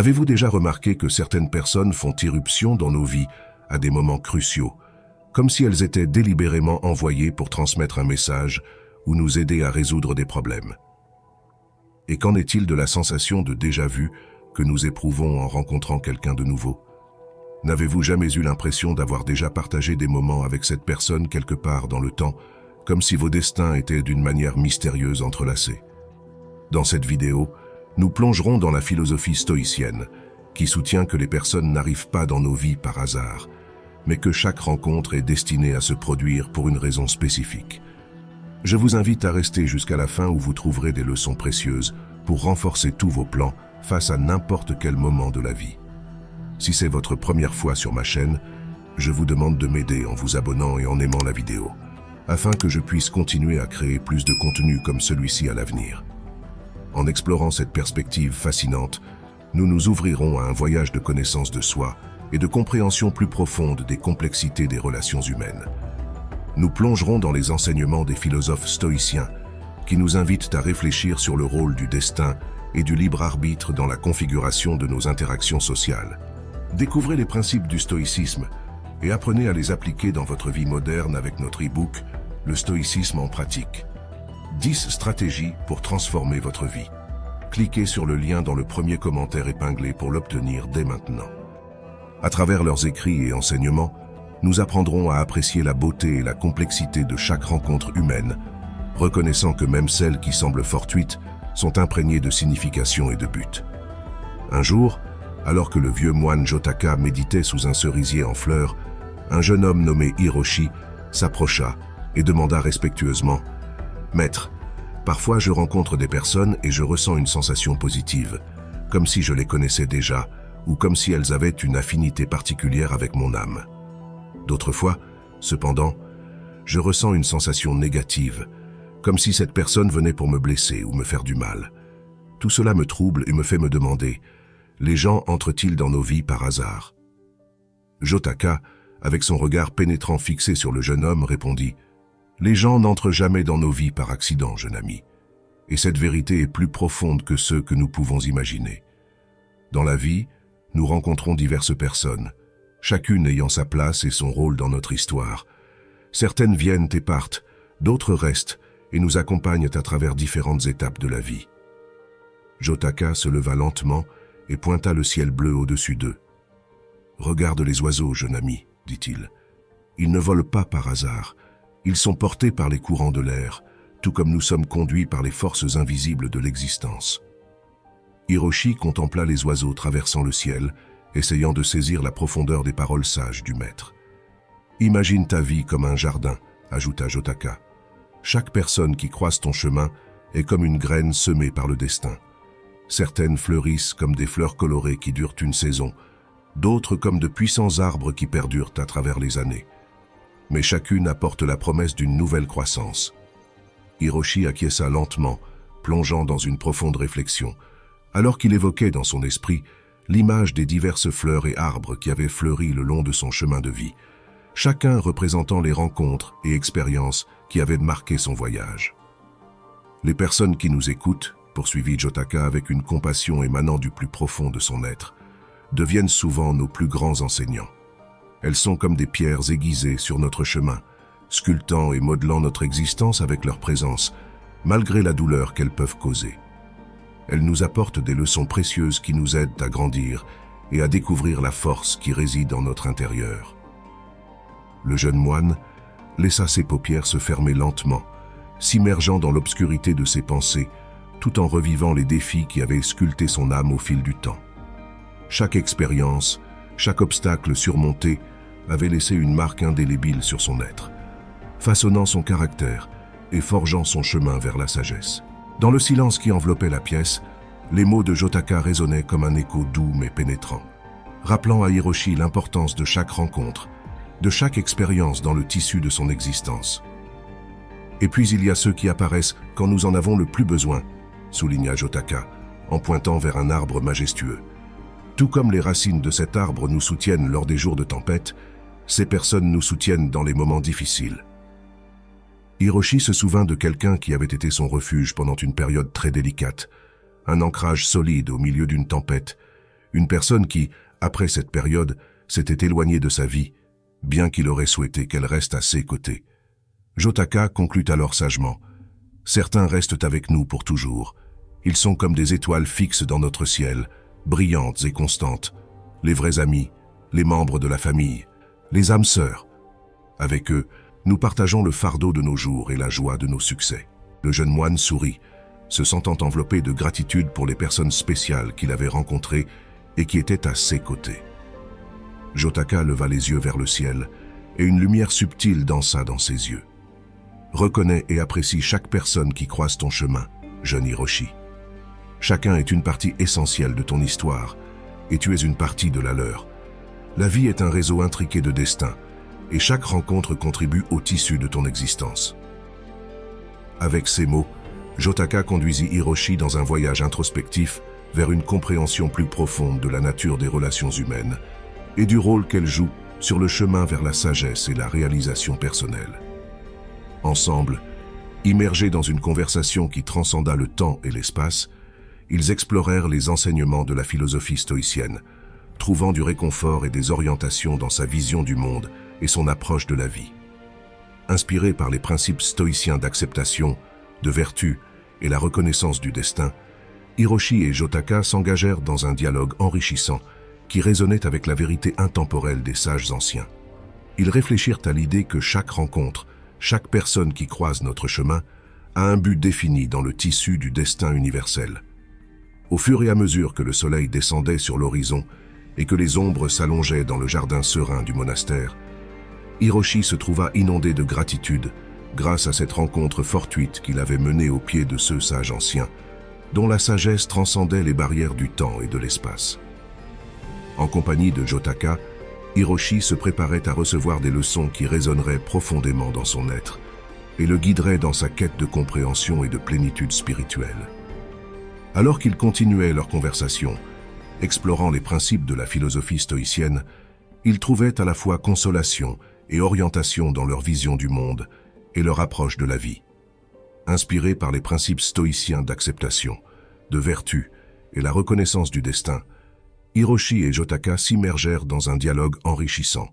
Avez-vous déjà remarqué que certaines personnes font irruption dans nos vies à des moments cruciaux, comme si elles étaient délibérément envoyées pour transmettre un message ou nous aider à résoudre des problèmes? Et qu'en est-il de la sensation de déjà-vu que nous éprouvons en rencontrant quelqu'un de nouveau? N'avez-vous jamais eu l'impression d'avoir déjà partagé des moments avec cette personne quelque part dans le temps, comme si vos destins étaient d'une manière mystérieuse entrelacés? Dans cette vidéo, nous plongerons dans la philosophie stoïcienne, qui soutient que les personnes n'arrivent pas dans nos vies par hasard, mais que chaque rencontre est destinée à se produire pour une raison spécifique. Je vous invite à rester jusqu'à la fin où vous trouverez des leçons précieuses pour renforcer tous vos plans face à n'importe quel moment de la vie. Si c'est votre première fois sur ma chaîne, je vous demande de m'aider en vous abonnant et en aimant la vidéo, afin que je puisse continuer à créer plus de contenu comme celui-ci à l'avenir. En explorant cette perspective fascinante, nous nous ouvrirons à un voyage de connaissance de soi et de compréhension plus profonde des complexités des relations humaines. Nous plongerons dans les enseignements des philosophes stoïciens qui nous invitent à réfléchir sur le rôle du destin et du libre arbitre dans la configuration de nos interactions sociales. Découvrez les principes du stoïcisme et apprenez à les appliquer dans votre vie moderne avec notre e-book « Le stoïcisme en pratique ». 10 stratégies pour transformer votre vie. Cliquez sur le lien dans le premier commentaire épinglé pour l'obtenir dès maintenant. À travers leurs écrits et enseignements, nous apprendrons à apprécier la beauté et la complexité de chaque rencontre humaine, reconnaissant que même celles qui semblent fortuites sont imprégnées de signification et de but. Un jour, alors que le vieux moine Jotaka méditait sous un cerisier en fleurs, un jeune homme nommé Hiroshi s'approcha et demanda respectueusement « Maître, parfois je rencontre des personnes et je ressens une sensation positive, comme si je les connaissais déjà ou comme si elles avaient une affinité particulière avec mon âme. D'autres fois, cependant, je ressens une sensation négative, comme si cette personne venait pour me blesser ou me faire du mal. Tout cela me trouble et me fait me demander, les gens entrent-ils dans nos vies par hasard? » Jotaka, avec son regard pénétrant fixé sur le jeune homme, répondit « Les gens n'entrent jamais dans nos vies par accident, jeune ami. Et cette vérité est plus profonde que ce que nous pouvons imaginer. Dans la vie, nous rencontrons diverses personnes, chacune ayant sa place et son rôle dans notre histoire. Certaines viennent et partent, d'autres restent et nous accompagnent à travers différentes étapes de la vie. » Jotaka se leva lentement et pointa le ciel bleu au-dessus d'eux. « Regarde les oiseaux, jeune ami, dit-il. Ils ne volent pas par hasard. Ils sont portés par les courants de l'air, tout comme nous sommes conduits par les forces invisibles de l'existence. » Hiroshi contempla les oiseaux traversant le ciel, essayant de saisir la profondeur des paroles sages du maître. « Imagine ta vie comme un jardin, ajouta Jotaka. Chaque personne qui croise ton chemin est comme une graine semée par le destin. Certaines fleurissent comme des fleurs colorées qui durent une saison, d'autres comme de puissants arbres qui perdurent à travers les années. Mais chacune apporte la promesse d'une nouvelle croissance. » Hiroshi acquiesça lentement, plongeant dans une profonde réflexion, alors qu'il évoquait dans son esprit l'image des diverses fleurs et arbres qui avaient fleuri le long de son chemin de vie, chacun représentant les rencontres et expériences qui avaient marqué son voyage. « Les personnes qui nous écoutent, poursuivit Jotaka avec une compassion émanant du plus profond de son être, deviennent souvent nos plus grands enseignants. Elles sont comme des pierres aiguisées sur notre chemin, sculptant et modelant notre existence avec leur présence, malgré la douleur qu'elles peuvent causer. Elles nous apportent des leçons précieuses qui nous aident à grandir et à découvrir la force qui réside en notre intérieur. » Le jeune moine laissa ses paupières se fermer lentement, s'immergeant dans l'obscurité de ses pensées, tout en revivant les défis qui avaient sculpté son âme au fil du temps. Chaque expérience, chaque obstacle surmonté avait laissé une marque indélébile sur son être, façonnant son caractère et forgeant son chemin vers la sagesse. Dans le silence qui enveloppait la pièce, les mots de Jotaka résonnaient comme un écho doux mais pénétrant, rappelant à Hiroshi l'importance de chaque rencontre, de chaque expérience dans le tissu de son existence. « Et puis il y a ceux qui apparaissent quand nous en avons le plus besoin, » souligna Jotaka, en pointant vers un arbre majestueux. « Tout comme les racines de cet arbre nous soutiennent lors des jours de tempête, ces personnes nous soutiennent dans les moments difficiles. » Hiroshi se souvint de quelqu'un qui avait été son refuge pendant une période très délicate, un ancrage solide au milieu d'une tempête, Une personne qui, après cette période, s'était éloignée de sa vie, bien qu'il aurait souhaité qu'elle reste à ses côtés. Jotaka conclut alors sagement. Certains restent avec nous pour toujours. Ils sont comme des étoiles fixes dans notre ciel, brillantes et constantes. Les vrais amis, les membres de la famille, les âmes sœurs. Avec eux, nous partageons le fardeau de nos jours et la joie de nos succès. Le jeune moine sourit, se sentant enveloppé de gratitude pour les personnes spéciales qu'il avait rencontrées et qui étaient à ses côtés. Jotaka leva les yeux vers le ciel et une lumière subtile dansa dans ses yeux. Reconnais et apprécie chaque personne qui croise ton chemin, jeune Hiroshi. Chacun est une partie essentielle de ton histoire et tu es une partie de la leur. La vie est un réseau intriqué de destins et chaque rencontre contribue au tissu de ton existence. Avec ces mots, Jotaka conduisit Hiroshi dans un voyage introspectif vers une compréhension plus profonde de la nature des relations humaines et du rôle qu'elles jouent sur le chemin vers la sagesse et la réalisation personnelle. Ensemble, immergés dans une conversation qui transcenda le temps et l'espace, ils explorèrent les enseignements de la philosophie stoïcienne, trouvant du réconfort et des orientations dans sa vision du monde et son approche de la vie. Inspirés par les principes stoïciens d'acceptation, de vertu et la reconnaissance du destin, Hiroshi et Jotaka s'engagèrent dans un dialogue enrichissant qui résonnait avec la vérité intemporelle des sages anciens. Ils réfléchirent à l'idée que chaque rencontre, chaque personne qui croise notre chemin, a un but défini dans le tissu du destin universel. Au fur et à mesure que le soleil descendait sur l'horizon et que les ombres s'allongeaient dans le jardin serein du monastère, Hiroshi se trouva inondé de gratitude grâce à cette rencontre fortuite qu'il avait menée au pied de ce sage ancien, dont la sagesse transcendait les barrières du temps et de l'espace. En compagnie de Jotaka, Hiroshi se préparait à recevoir des leçons qui résonneraient profondément dans son être et le guideraient dans sa quête de compréhension et de plénitude spirituelle. Alors qu'ils continuaient leur conversation, explorant les principes de la philosophie stoïcienne, ils trouvaient à la fois consolation et orientation dans leur vision du monde et leur approche de la vie. Inspirés par les principes stoïciens d'acceptation, de vertu et la reconnaissance du destin, Hiroshi et Jotaka s'immergèrent dans un dialogue enrichissant,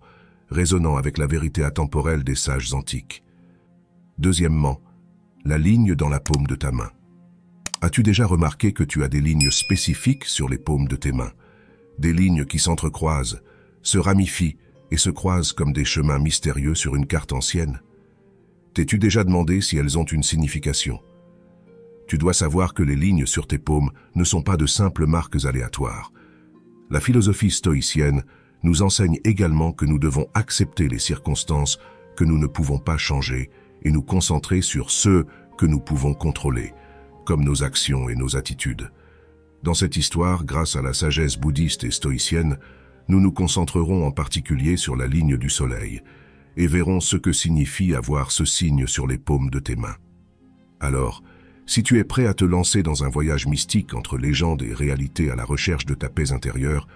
résonnant avec la vérité atemporelle des sages antiques. Deuxièmement, la ligne dans la paume de ta main. As-tu déjà remarqué que tu as des lignes spécifiques sur les paumes de tes mains? Des lignes qui s'entrecroisent, se ramifient et se croisent comme des chemins mystérieux sur une carte ancienne? T'es-tu déjà demandé si elles ont une signification? Tu dois savoir que les lignes sur tes paumes ne sont pas de simples marques aléatoires. La philosophie stoïcienne nous enseigne également que nous devons accepter les circonstances que nous ne pouvons pas changer et nous concentrer sur ceux que nous pouvons contrôler, comme nos actions et nos attitudes. Dans cette histoire, grâce à la sagesse bouddhiste et stoïcienne, nous nous concentrerons en particulier sur la ligne du soleil et verrons ce que signifie avoir ce signe sur les paumes de tes mains. Alors, si tu es prêt à te lancer dans un voyage mystique entre légende et réalité à la recherche de ta paix intérieure,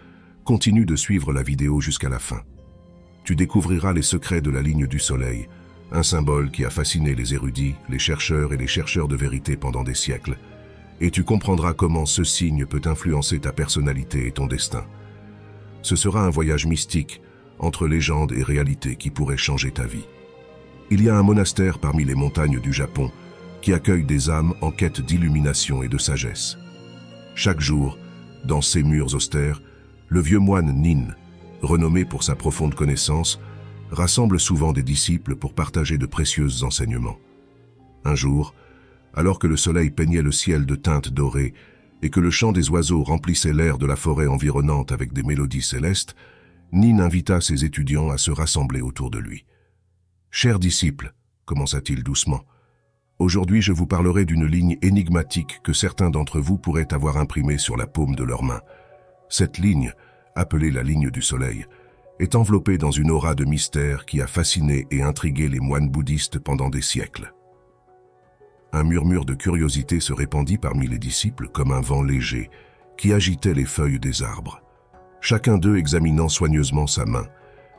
continue de suivre la vidéo jusqu'à la fin. Tu découvriras les secrets de la ligne du soleil, un symbole qui a fasciné les érudits, les chercheurs et les chercheurs de vérité pendant des siècles. Et tu comprendras comment ce signe peut influencer ta personnalité et ton destin. Ce sera un voyage mystique entre légende et réalité qui pourrait changer ta vie. Il y a un monastère parmi les montagnes du Japon qui accueille des âmes en quête d'illumination et de sagesse. Chaque jour, dans ces murs austères, le vieux moine Nin, renommé pour sa profonde connaissance, rassemble souvent des disciples pour partager de précieux enseignements. Un jour, alors que le soleil peignait le ciel de teintes dorées et que le chant des oiseaux remplissait l'air de la forêt environnante avec des mélodies célestes, Nin invita ses étudiants à se rassembler autour de lui. « Chers disciples, commença-t-il doucement, aujourd'hui, je vous parlerai d'une ligne énigmatique que certains d'entre vous pourraient avoir imprimée sur la paume de leurs mains. Cette ligne, appelée la ligne du soleil, est enveloppée dans une aura de mystère qui a fasciné et intrigué les moines bouddhistes pendant des siècles. » Un murmure de curiosité se répandit parmi les disciples comme un vent léger qui agitait les feuilles des arbres. Chacun d'eux examinant soigneusement sa main,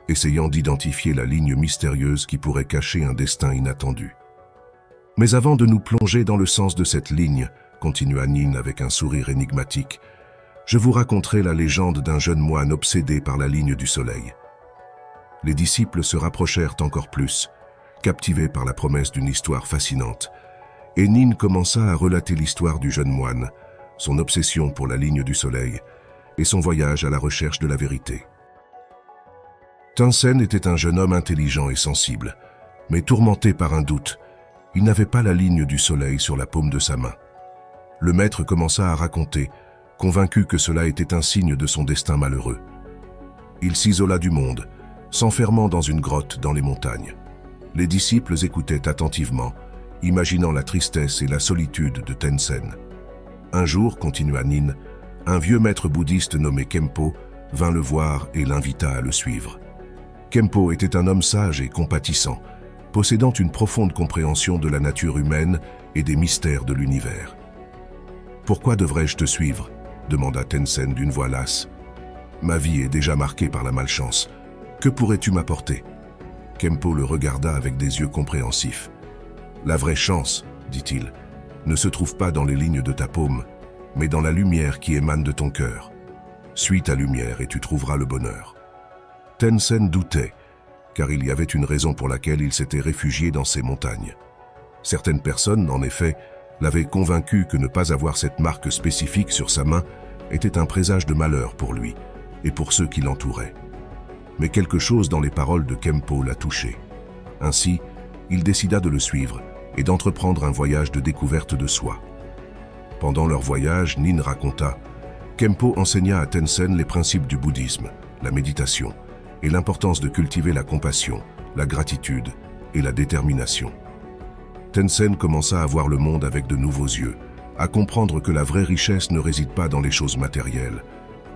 essayant d'identifier la ligne mystérieuse qui pourrait cacher un destin inattendu. « Mais avant de nous plonger dans le sens de cette ligne, continua Nin avec un sourire énigmatique, je vous raconterai la légende d'un jeune moine obsédé par la ligne du soleil. » Les disciples se rapprochèrent encore plus, captivés par la promesse d'une histoire fascinante, et Nin commença à relater l'histoire du jeune moine, son obsession pour la ligne du soleil et son voyage à la recherche de la vérité. Tenzin était un jeune homme intelligent et sensible, mais tourmenté par un doute. Il n'avait pas la ligne du soleil sur la paume de sa main. Le maître commença à raconter, convaincu que cela était un signe de son destin malheureux. Il s'isola du monde, s'enfermant dans une grotte dans les montagnes. Les disciples écoutaient attentivement, imaginant la tristesse et la solitude de Tenzin. Un jour, continua Nin, un vieux maître bouddhiste nommé Khenpo vint le voir et l'invita à le suivre. Khenpo était un homme sage et compatissant, possédant une profonde compréhension de la nature humaine et des mystères de l'univers. « Pourquoi devrais-je te suivre ?» demanda Tenzin d'une voix lasse. « Ma vie est déjà marquée par la malchance. Que pourrais-tu m'apporter ?» Khenpo le regarda avec des yeux compréhensifs. « La vraie chance, dit-il, ne se trouve pas dans les lignes de ta paume, mais dans la lumière qui émane de ton cœur. Suis ta lumière et tu trouveras le bonheur. » Tenzin doutait, car il y avait une raison pour laquelle il s'était réfugié dans ces montagnes. Certaines personnes, en effet, l'avaient convaincu que ne pas avoir cette marque spécifique sur sa main était un présage de malheur pour lui et pour ceux qui l'entouraient. Mais quelque chose dans les paroles de Khenpo l'a touché. Ainsi, il décida de le suivre et d'entreprendre un voyage de découverte de soi. Pendant leur voyage, Nin raconta, Khenpo enseigna à Tenzin les principes du bouddhisme, la méditation, et l'importance de cultiver la compassion, la gratitude et la détermination. Tenzin commença à voir le monde avec de nouveaux yeux, à comprendre que la vraie richesse ne réside pas dans les choses matérielles,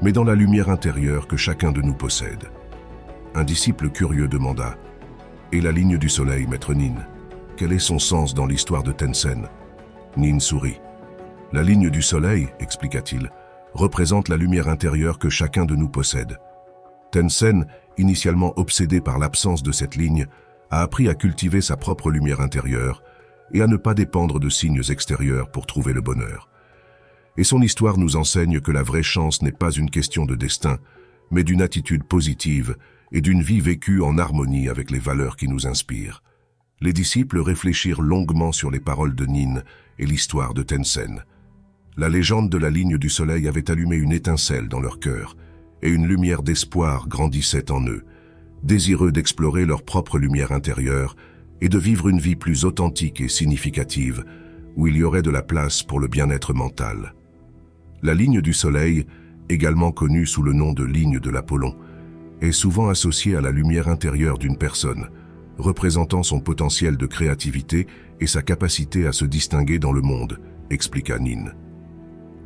mais dans la lumière intérieure que chacun de nous possède. Un disciple curieux demanda, « Et la ligne du soleil, maître Nin, quel est son sens dans l'histoire de Tenzin ?» Nin sourit. « La ligne du soleil, expliqua-t-il, représente la lumière intérieure que chacun de nous possède. Tenzin, initialement obsédé par l'absence de cette ligne, a appris à cultiver sa propre lumière intérieure et à ne pas dépendre de signes extérieurs pour trouver le bonheur. Et son histoire nous enseigne que la vraie chance n'est pas une question de destin, mais d'une attitude positive et d'une vie vécue en harmonie avec les valeurs qui nous inspirent. » Les disciples réfléchirent longuement sur les paroles de Nin et l'histoire de Tenzin. La légende de la ligne du soleil avait allumé une étincelle dans leur cœur, et une lumière d'espoir grandissait en eux, désireux d'explorer leur propre lumière intérieure et de vivre une vie plus authentique et significative, où il y aurait de la place pour le bien-être mental. La ligne du soleil, également connue sous le nom de ligne de l'Apollon, est souvent associée à la lumière intérieure d'une personne, représentant son potentiel de créativité et sa capacité à se distinguer dans le monde, expliqua Nin.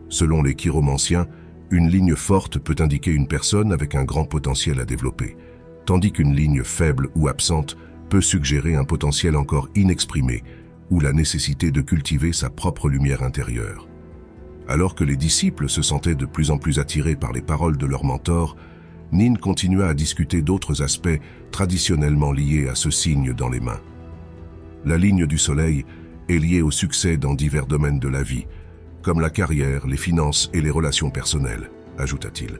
Selon les chiromanciens, une ligne forte peut indiquer une personne avec un grand potentiel à développer, tandis qu'une ligne faible ou absente peut suggérer un potentiel encore inexprimé ou la nécessité de cultiver sa propre lumière intérieure. Alors que les disciples se sentaient de plus en plus attirés par les paroles de leur mentor, Nin continua à discuter d'autres aspects traditionnellement liés à ce signe dans les mains. La ligne du soleil est liée au succès dans divers domaines de la vie, comme la carrière, les finances et les relations personnelles, ajouta-t-il.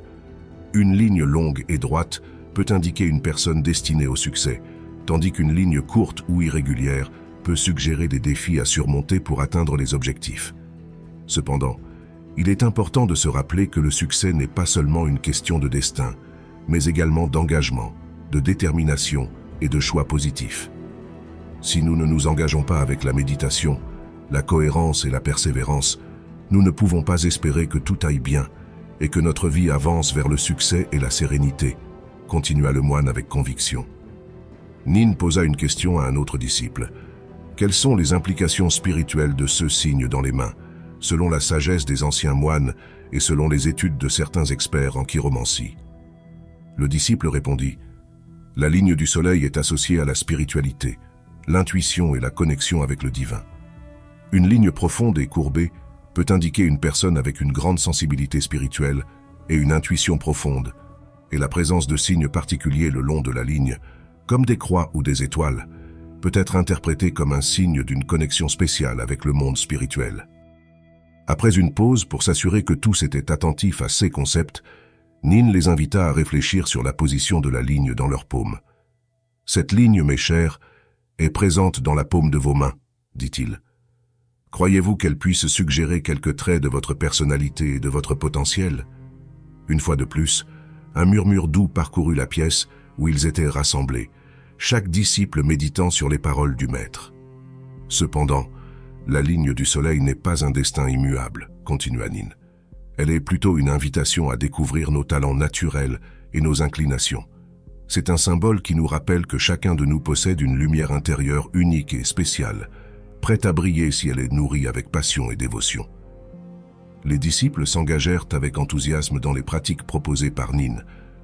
Une ligne longue et droite peut indiquer une personne destinée au succès, tandis qu'une ligne courte ou irrégulière peut suggérer des défis à surmonter pour atteindre les objectifs. Cependant, il est important de se rappeler que le succès n'est pas seulement une question de destin, mais également d'engagement, de détermination et de choix positifs. Si nous ne nous engageons pas avec la méditation, la cohérence et la persévérance, nous ne pouvons pas espérer que tout aille bien et que notre vie avance vers le succès et la sérénité, continua le moine avec conviction. Nin posa une question à un autre disciple. Quelles sont les implications spirituelles de ce signe dans les mains, selon la sagesse des anciens moines et selon les études de certains experts en chiromancie? Le disciple répondit, « La ligne du soleil est associée à la spiritualité, l'intuition et la connexion avec le divin. Une ligne profonde et courbée peut indiquer une personne avec une grande sensibilité spirituelle et une intuition profonde, et la présence de signes particuliers le long de la ligne, comme des croix ou des étoiles, peut être interprétée comme un signe d'une connexion spéciale avec le monde spirituel. » Après une pause pour s'assurer que tous étaient attentifs à ces concepts, Nin les invita à réfléchir sur la position de la ligne dans leur paume. « Cette ligne, mes chers, est présente dans la paume de vos mains, dit-il. Croyez-vous qu'elle puisse suggérer quelques traits de votre personnalité et de votre potentiel ?» Une fois de plus, un murmure doux parcourut la pièce où ils étaient rassemblés, chaque disciple méditant sur les paroles du maître. Cependant, la ligne du soleil n'est pas un destin immuable, continua Nin. Elle est plutôt une invitation à découvrir nos talents naturels et nos inclinations. C'est un symbole qui nous rappelle que chacun de nous possède une lumière intérieure unique et spéciale, prête à briller si elle est nourrie avec passion et dévotion. Les disciples s'engagèrent avec enthousiasme dans les pratiques proposées par Nin,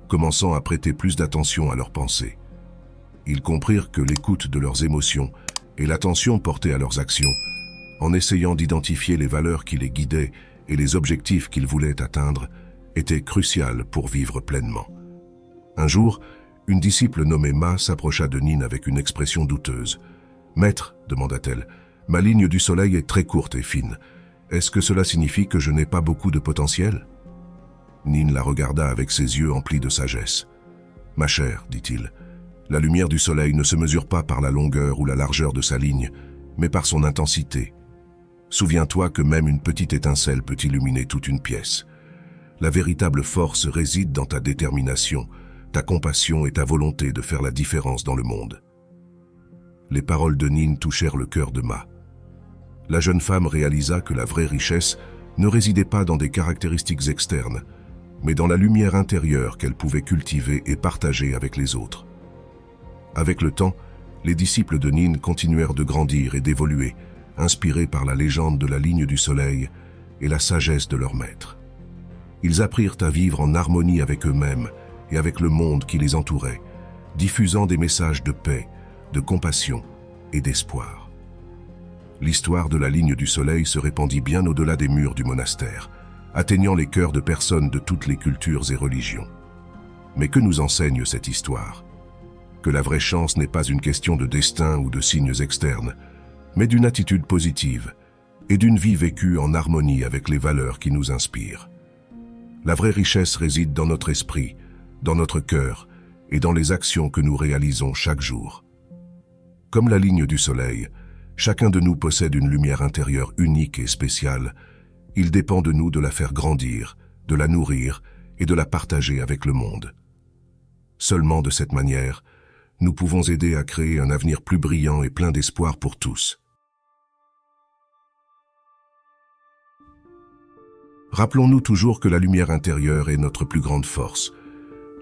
commençant à prêter plus d'attention à leurs pensées. Ils comprirent que l'écoute de leurs émotions et l'attention portée à leurs actions, en essayant d'identifier les valeurs qui les guidaient et les objectifs qu'ils voulaient atteindre, étaient cruciales pour vivre pleinement. Un jour, une disciple nommée Ma s'approcha de Nin avec une expression douteuse. « Maître, demanda-t-elle, ma ligne du soleil est très courte et fine. Est-ce que cela signifie que je n'ai pas beaucoup de potentiel ?» Nin la regarda avec ses yeux emplis de sagesse. « Ma chère, dit-il, la lumière du soleil ne se mesure pas par la longueur ou la largeur de sa ligne, mais par son intensité. Souviens-toi que même une petite étincelle peut illuminer toute une pièce. La véritable force réside dans ta détermination, ta compassion et ta volonté de faire la différence dans le monde. » Les paroles de Nin touchèrent le cœur de Ma. La jeune femme réalisa que la vraie richesse ne résidait pas dans des caractéristiques externes, mais dans la lumière intérieure qu'elle pouvait cultiver et partager avec les autres. Avec le temps, les disciples de Nin continuèrent de grandir et d'évoluer, inspirés par la légende de la ligne du soleil et la sagesse de leur maître. Ils apprirent à vivre en harmonie avec eux-mêmes et avec le monde qui les entourait, diffusant des messages de paix, de compassion et d'espoir. L'histoire de la ligne du soleil se répandit bien au-delà des murs du monastère, atteignant les cœurs de personnes de toutes les cultures et religions. Mais que nous enseigne cette histoire? Que la vraie chance n'est pas une question de destin ou de signes externes, mais d'une attitude positive et d'une vie vécue en harmonie avec les valeurs qui nous inspirent. La vraie richesse réside dans notre esprit, dans notre cœur et dans les actions que nous réalisons chaque jour. Comme la ligne du soleil, chacun de nous possède une lumière intérieure unique et spéciale. Il dépend de nous de la faire grandir, de la nourrir et de la partager avec le monde. Seulement de cette manière, nous pouvons aider à créer un avenir plus brillant et plein d'espoir pour tous. Rappelons-nous toujours que la lumière intérieure est notre plus grande force.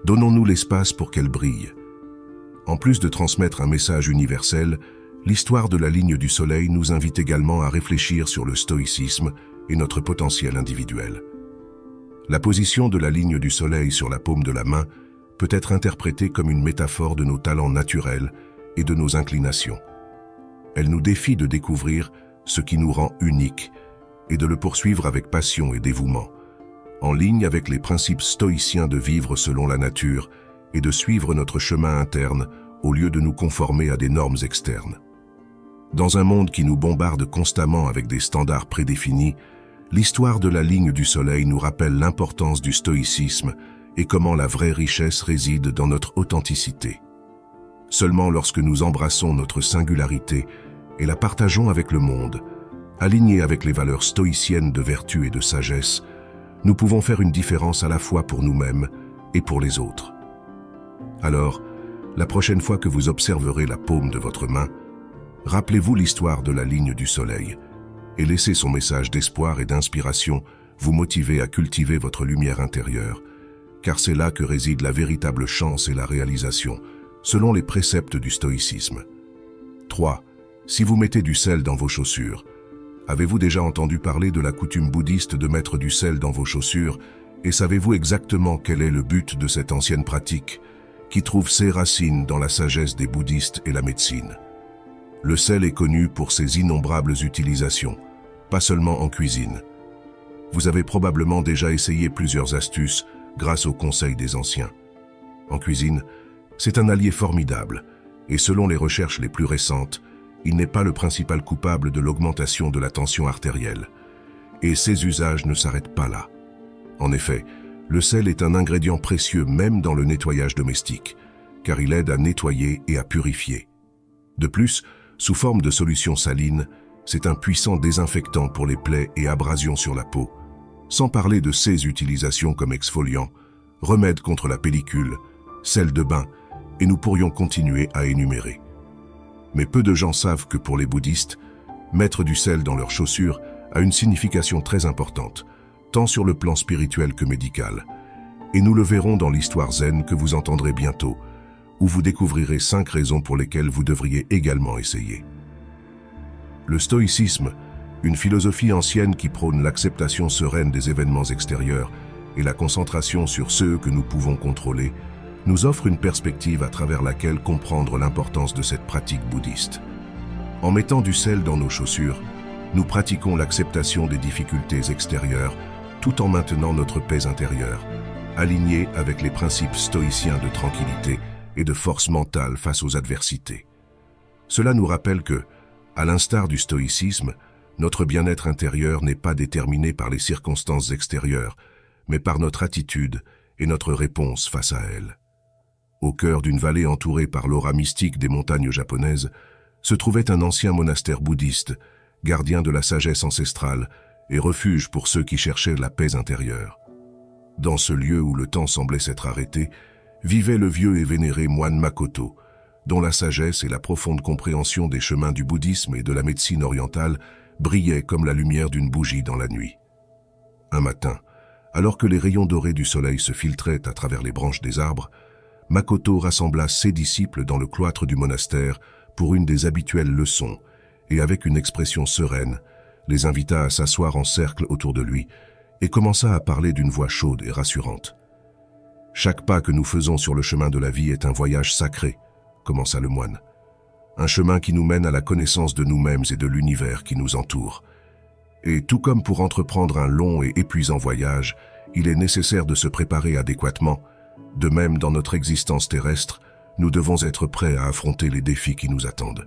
Donnons-nous l'espace pour qu'elle brille. En plus de transmettre un message universel, l'histoire de la ligne du soleil nous invite également à réfléchir sur le stoïcisme et notre potentiel individuel. La position de la ligne du soleil sur la paume de la main peut être interprétée comme une métaphore de nos talents naturels et de nos inclinations. Elle nous défie de découvrir ce qui nous rend uniques et de le poursuivre avec passion et dévouement, en ligne avec les principes stoïciens de vivre selon la nature et de suivre notre chemin interne au lieu de nous conformer à des normes externes. Dans un monde qui nous bombarde constamment avec des standards prédéfinis, l'histoire de la ligne du soleil nous rappelle l'importance du stoïcisme et comment la vraie richesse réside dans notre authenticité. Seulement lorsque nous embrassons notre singularité et la partageons avec le monde, alignés avec les valeurs stoïciennes de vertu et de sagesse, nous pouvons faire une différence à la fois pour nous-mêmes et pour les autres. Alors, la prochaine fois que vous observerez la paume de votre main, rappelez-vous l'histoire de la ligne du soleil et laissez son message d'espoir et d'inspiration vous motiver à cultiver votre lumière intérieure, car c'est là que réside la véritable chance et la réalisation, selon les préceptes du stoïcisme. 3. Si vous mettez du sel dans vos chaussures, avez-vous déjà entendu parler de la coutume bouddhiste de mettre du sel dans vos chaussures et savez-vous exactement quel est le but de cette ancienne pratique qui trouve ses racines dans la sagesse des bouddhistes et la médecine? Le sel est connu pour ses innombrables utilisations, pas seulement en cuisine. Vous avez probablement déjà essayé plusieurs astuces grâce aux conseils des anciens. En cuisine, c'est un allié formidable et selon les recherches les plus récentes, il n'est pas le principal coupable de l'augmentation de la tension artérielle. Et ces usages ne s'arrêtent pas là. En effet, le sel est un ingrédient précieux même dans le nettoyage domestique, car il aide à nettoyer et à purifier. De plus, sous forme de solution saline, c'est un puissant désinfectant pour les plaies et abrasions sur la peau, sans parler de ses utilisations comme exfoliant, remède contre la pellicule, sel de bain, et nous pourrions continuer à énumérer. Mais peu de gens savent que pour les bouddhistes, mettre du sel dans leurs chaussures a une signification très importante, tant sur le plan spirituel que médical. Et nous le verrons dans l'histoire zen que vous entendrez bientôt, où vous découvrirez 5 raisons pour lesquelles vous devriez également essayer. Le stoïcisme, une philosophie ancienne qui prône l'acceptation sereine des événements extérieurs et la concentration sur ceux que nous pouvons contrôler, nous offre une perspective à travers laquelle comprendre l'importance de cette pratique bouddhiste. En mettant du sel dans nos chaussures, nous pratiquons l'acceptation des difficultés extérieures tout en maintenant notre paix intérieure, alignée avec les principes stoïciens de tranquillité et de force mentale face aux adversités. Cela nous rappelle que, à l'instar du stoïcisme, notre bien-être intérieur n'est pas déterminé par les circonstances extérieures, mais par notre attitude et notre réponse face à elles. Au cœur d'une vallée entourée par l'aura mystique des montagnes japonaises, se trouvait un ancien monastère bouddhiste, gardien de la sagesse ancestrale et refuge pour ceux qui cherchaient la paix intérieure. Dans ce lieu où le temps semblait s'être arrêté, vivait le vieux et vénéré moine Makoto, dont la sagesse et la profonde compréhension des chemins du bouddhisme et de la médecine orientale brillaient comme la lumière d'une bougie dans la nuit. Un matin, alors que les rayons dorés du soleil se filtraient à travers les branches des arbres, Makoto rassembla ses disciples dans le cloître du monastère pour une des habituelles leçons et avec une expression sereine, les invita à s'asseoir en cercle autour de lui et commença à parler d'une voix chaude et rassurante. « Chaque pas que nous faisons sur le chemin de la vie est un voyage sacré, » commença le moine. « Un chemin qui nous mène à la connaissance de nous-mêmes et de l'univers qui nous entoure. Et tout comme pour entreprendre un long et épuisant voyage, il est nécessaire de se préparer adéquatement. De même, dans notre existence terrestre, nous devons être prêts à affronter les défis qui nous attendent. »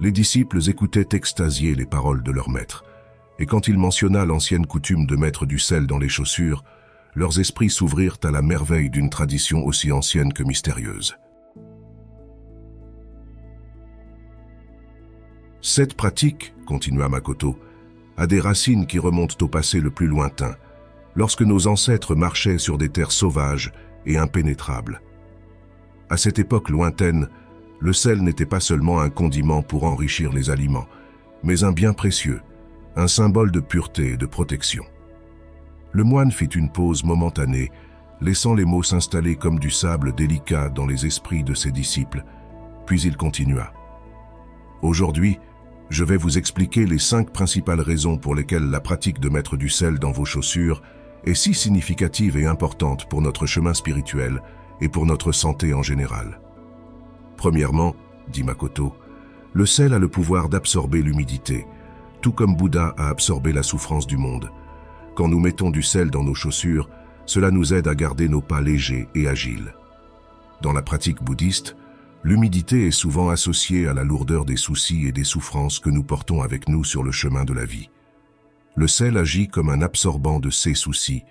Les disciples écoutaient extasiés les paroles de leur maître, et quand il mentionna l'ancienne coutume de mettre du sel dans les chaussures, leurs esprits s'ouvrirent à la merveille d'une tradition aussi ancienne que mystérieuse. Cette pratique, continua Makoto, a des racines qui remontent au passé le plus lointain, lorsque nos ancêtres marchaient sur des terres sauvages et impénétrables. À cette époque lointaine, le sel n'était pas seulement un condiment pour enrichir les aliments, mais un bien précieux, un symbole de pureté et de protection. Le moine fit une pause momentanée, laissant les mots s'installer comme du sable délicat dans les esprits de ses disciples, puis il continua. « Aujourd'hui, je vais vous expliquer les 5 principales raisons pour lesquelles la pratique de mettre du sel dans vos chaussures est si significative et importante pour notre chemin spirituel et pour notre santé en général. Premièrement, dit Makoto, le sel a le pouvoir d'absorber l'humidité, tout comme Bouddha a absorbé la souffrance du monde. Quand nous mettons du sel dans nos chaussures, cela nous aide à garder nos pas légers et agiles. Dans la pratique bouddhiste, l'humidité est souvent associée à la lourdeur des soucis et des souffrances que nous portons avec nous sur le chemin de la vie. Le sel agit comme un absorbant de ces soucis,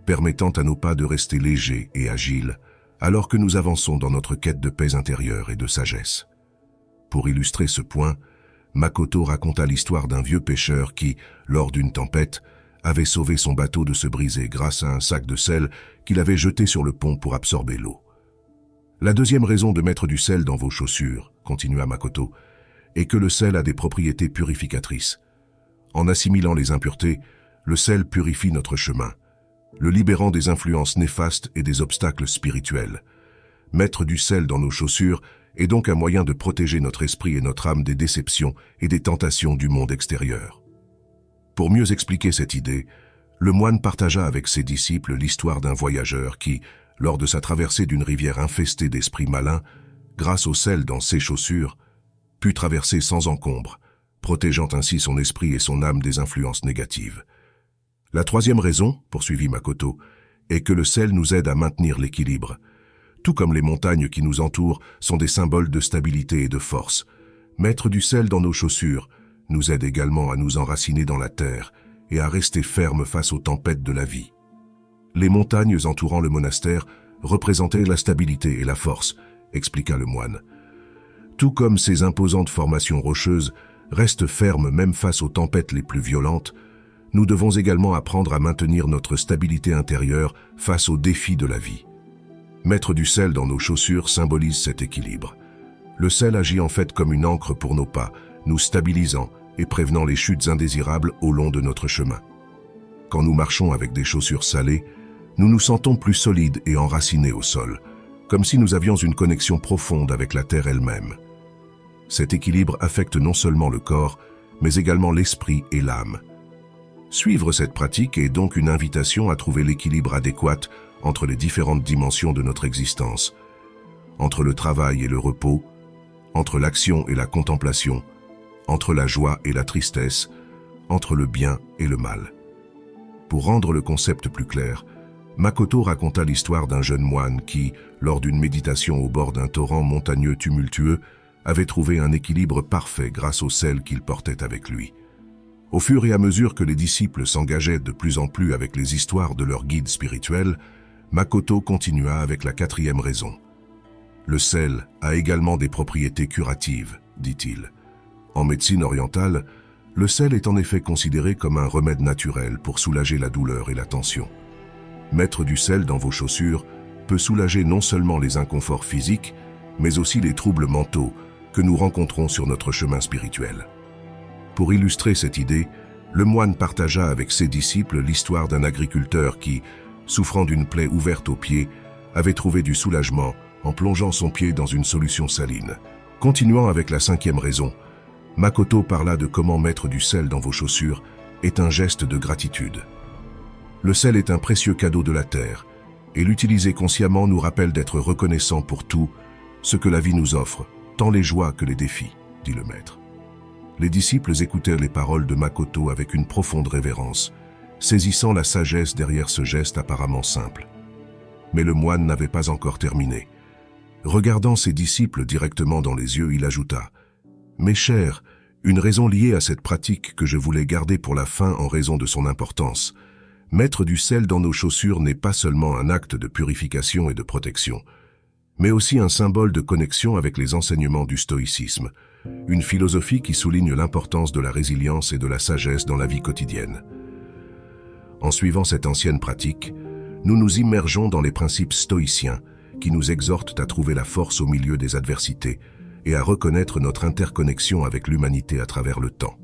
permettant à nos pas de rester légers et agiles, alors que nous avançons dans notre quête de paix intérieure et de sagesse. Pour illustrer ce point, Makoto raconta l'histoire d'un vieux pêcheur qui, lors d'une tempête, avait sauvé son bateau de se briser grâce à un sac de sel qu'il avait jeté sur le pont pour absorber l'eau. La deuxième raison de mettre du sel dans vos chaussures, continua Makoto, est que le sel a des propriétés purificatrices. En assimilant les impuretés, le sel purifie notre chemin, le libérant des influences néfastes et des obstacles spirituels. Mettre du sel dans nos chaussures est donc un moyen de protéger notre esprit et notre âme des déceptions et des tentations du monde extérieur. Pour mieux expliquer cette idée, le moine partagea avec ses disciples l'histoire d'un voyageur qui, lors de sa traversée d'une rivière infestée d'esprits malins, grâce au sel dans ses chaussures, put traverser sans encombre, protégeant ainsi son esprit et son âme des influences négatives. La troisième raison, poursuivit Makoto, est que le sel nous aide à maintenir l'équilibre. Tout comme les montagnes qui nous entourent sont des symboles de stabilité et de force, mettre du sel dans nos chaussures nous aide également à nous enraciner dans la terre et à rester ferme face aux tempêtes de la vie. Les montagnes entourant le monastère représentaient la stabilité et la force, expliqua le moine. Tout comme ces imposantes formations rocheuses restent fermes même face aux tempêtes les plus violentes, nous devons également apprendre à maintenir notre stabilité intérieure face aux défis de la vie. Mettre du sel dans nos chaussures symbolise cet équilibre. Le sel agit en fait comme une ancre pour nos pas, nous stabilisant et prévenant les chutes indésirables au long de notre chemin. Quand nous marchons avec des chaussures salées, nous nous sentons plus solides et enracinés au sol, comme si nous avions une connexion profonde avec la terre elle-même. Cet équilibre affecte non seulement le corps, mais également l'esprit et l'âme. Suivre cette pratique est donc une invitation à trouver l'équilibre adéquat entre les différentes dimensions de notre existence, entre le travail et le repos, entre l'action et la contemplation, entre la joie et la tristesse, entre le bien et le mal. Pour rendre le concept plus clair, Makoto raconta l'histoire d'un jeune moine qui, lors d'une méditation au bord d'un torrent montagneux tumultueux, avait trouvé un équilibre parfait grâce au sel qu'il portait avec lui. Au fur et à mesure que les disciples s'engageaient de plus en plus avec les histoires de leur guide spirituel, Makoto continua avec la 4e raison. Le sel a également des propriétés curatives, dit-il. En médecine orientale, le sel est en effet considéré comme un remède naturel pour soulager la douleur et la tension. Mettre du sel dans vos chaussures peut soulager non seulement les inconforts physiques, mais aussi les troubles mentaux que nous rencontrons sur notre chemin spirituel. Pour illustrer cette idée, le moine partagea avec ses disciples l'histoire d'un agriculteur qui, souffrant d'une plaie ouverte au pied, avait trouvé du soulagement en plongeant son pied dans une solution saline. Continuant avec la 5e raison, Makoto parla de comment mettre du sel dans vos chaussures est un geste de gratitude. Le sel est un précieux cadeau de la terre, et l'utiliser consciemment nous rappelle d'être reconnaissant pour tout ce que la vie nous offre, tant les joies que les défis, dit le maître. Les disciples écoutèrent les paroles de Makoto avec une profonde révérence, saisissant la sagesse derrière ce geste apparemment simple. Mais le moine n'avait pas encore terminé. Regardant ses disciples directement dans les yeux, il ajouta « Mes chers, une raison liée à cette pratique que je voulais garder pour la fin en raison de son importance. Mettre du sel dans nos chaussures n'est pas seulement un acte de purification et de protection, mais aussi un symbole de connexion avec les enseignements du stoïcisme, une philosophie qui souligne l'importance de la résilience et de la sagesse dans la vie quotidienne. En suivant cette ancienne pratique, nous nous immergeons dans les principes stoïciens qui nous exhortent à trouver la force au milieu des adversités et à reconnaître notre interconnexion avec l'humanité à travers le temps.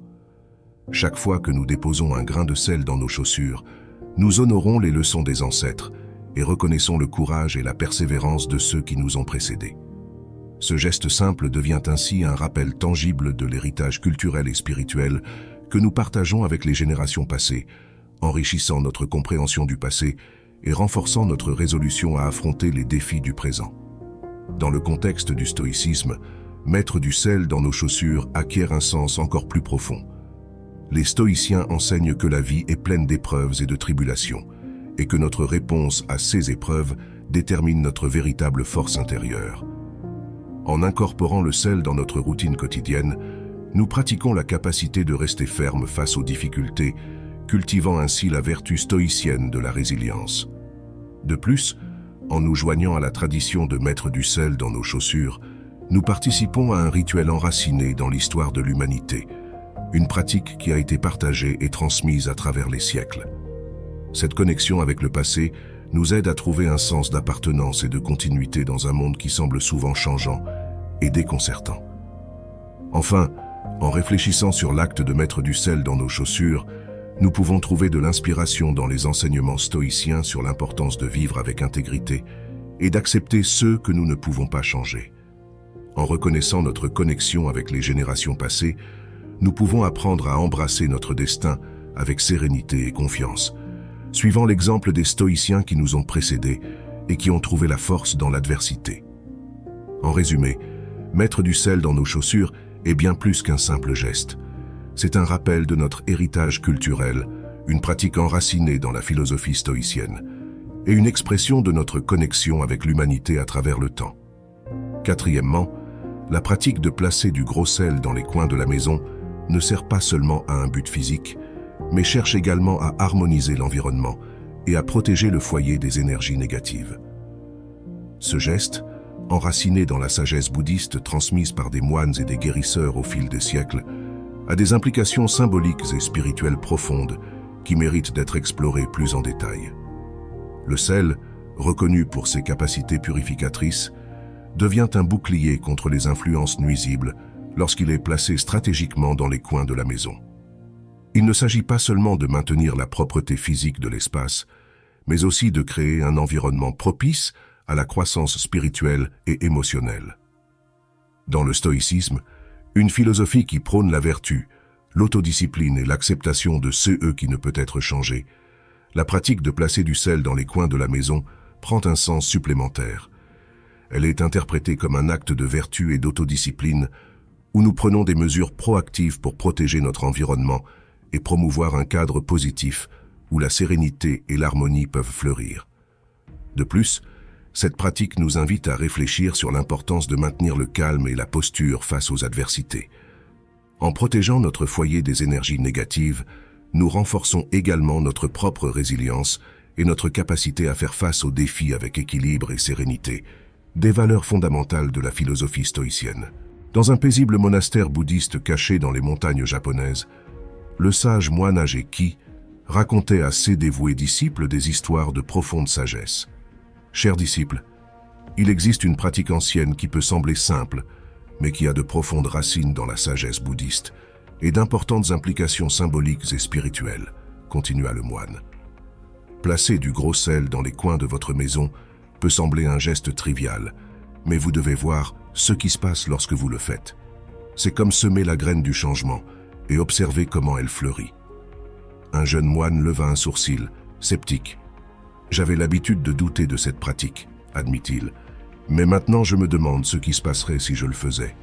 Chaque fois que nous déposons un grain de sel dans nos chaussures, nous honorons les leçons des ancêtres et reconnaissons le courage et la persévérance de ceux qui nous ont précédés. Ce geste simple devient ainsi un rappel tangible de l'héritage culturel et spirituel que nous partageons avec les générations passées, enrichissant notre compréhension du passé et renforçant notre résolution à affronter les défis du présent. Dans le contexte du stoïcisme, mettre du sel dans nos chaussures acquiert un sens encore plus profond. Les stoïciens enseignent que la vie est pleine d'épreuves et de tribulations, et que notre réponse à ces épreuves détermine notre véritable force intérieure. En incorporant le sel dans notre routine quotidienne, nous pratiquons la capacité de rester ferme face aux difficultés, cultivant ainsi la vertu stoïcienne de la résilience. De plus, en nous joignant à la tradition de mettre du sel dans nos chaussures, nous participons à un rituel enraciné dans l'histoire de l'humanité, une pratique qui a été partagée et transmise à travers les siècles. Cette connexion avec le passé nous aide à trouver un sens d'appartenance et de continuité dans un monde qui semble souvent changeant et déconcertant. Enfin, en réfléchissant sur l'acte de mettre du sel dans nos chaussures, nous pouvons trouver de l'inspiration dans les enseignements stoïciens sur l'importance de vivre avec intégrité et d'accepter ceux que nous ne pouvons pas changer. En reconnaissant notre connexion avec les générations passées, nous pouvons apprendre à embrasser notre destin avec sérénité et confiance, suivant l'exemple des stoïciens qui nous ont précédés et qui ont trouvé la force dans l'adversité. En résumé, mettre du sel dans nos chaussures est bien plus qu'un simple geste. C'est un rappel de notre héritage culturel, une pratique enracinée dans la philosophie stoïcienne, et une expression de notre connexion avec l'humanité à travers le temps. Quatrièmement, la pratique de placer du gros sel dans les coins de la maison ne sert pas seulement à un but physique, mais cherche également à harmoniser l'environnement et à protéger le foyer des énergies négatives. Ce geste, enraciné dans la sagesse bouddhiste transmise par des moines et des guérisseurs au fil des siècles, a des implications symboliques et spirituelles profondes qui méritent d'être explorées plus en détail. Le sel, reconnu pour ses capacités purificatrices, devient un bouclier contre les influences nuisibles lorsqu'il est placé stratégiquement dans les coins de la maison. Il ne s'agit pas seulement de maintenir la propreté physique de l'espace, mais aussi de créer un environnement propice à la croissance spirituelle et émotionnelle. Dans le stoïcisme, une philosophie qui prône la vertu, l'autodiscipline et l'acceptation de ce qui ne peut être changé, la pratique de placer du sel dans les coins de la maison prend un sens supplémentaire. Elle est interprétée comme un acte de vertu et d'autodiscipline où nous prenons des mesures proactives pour protéger notre environnement et promouvoir un cadre positif où la sérénité et l'harmonie peuvent fleurir. De plus, cette pratique nous invite à réfléchir sur l'importance de maintenir le calme et la posture face aux adversités. En protégeant notre foyer des énergies négatives, nous renforçons également notre propre résilience et notre capacité à faire face aux défis avec équilibre et sérénité, des valeurs fondamentales de la philosophie stoïcienne. Dans un paisible monastère bouddhiste caché dans les montagnes japonaises, le sage moine âgé Ki racontait à ses dévoués disciples des histoires de profonde sagesse. Chers disciples, il existe une pratique ancienne qui peut sembler simple, mais qui a de profondes racines dans la sagesse bouddhiste et d'importantes implications symboliques et spirituelles, continua le moine. Placer du gros sel dans les coins de votre maison peut sembler un geste trivial, mais vous devez voir ce qui se passe lorsque vous le faites. C'est comme semer la graine du changement et observer comment elle fleurit. Un jeune moine leva un sourcil, sceptique. « J'avais l'habitude de douter de cette pratique, admit-il, mais maintenant je me demande ce qui se passerait si je le faisais.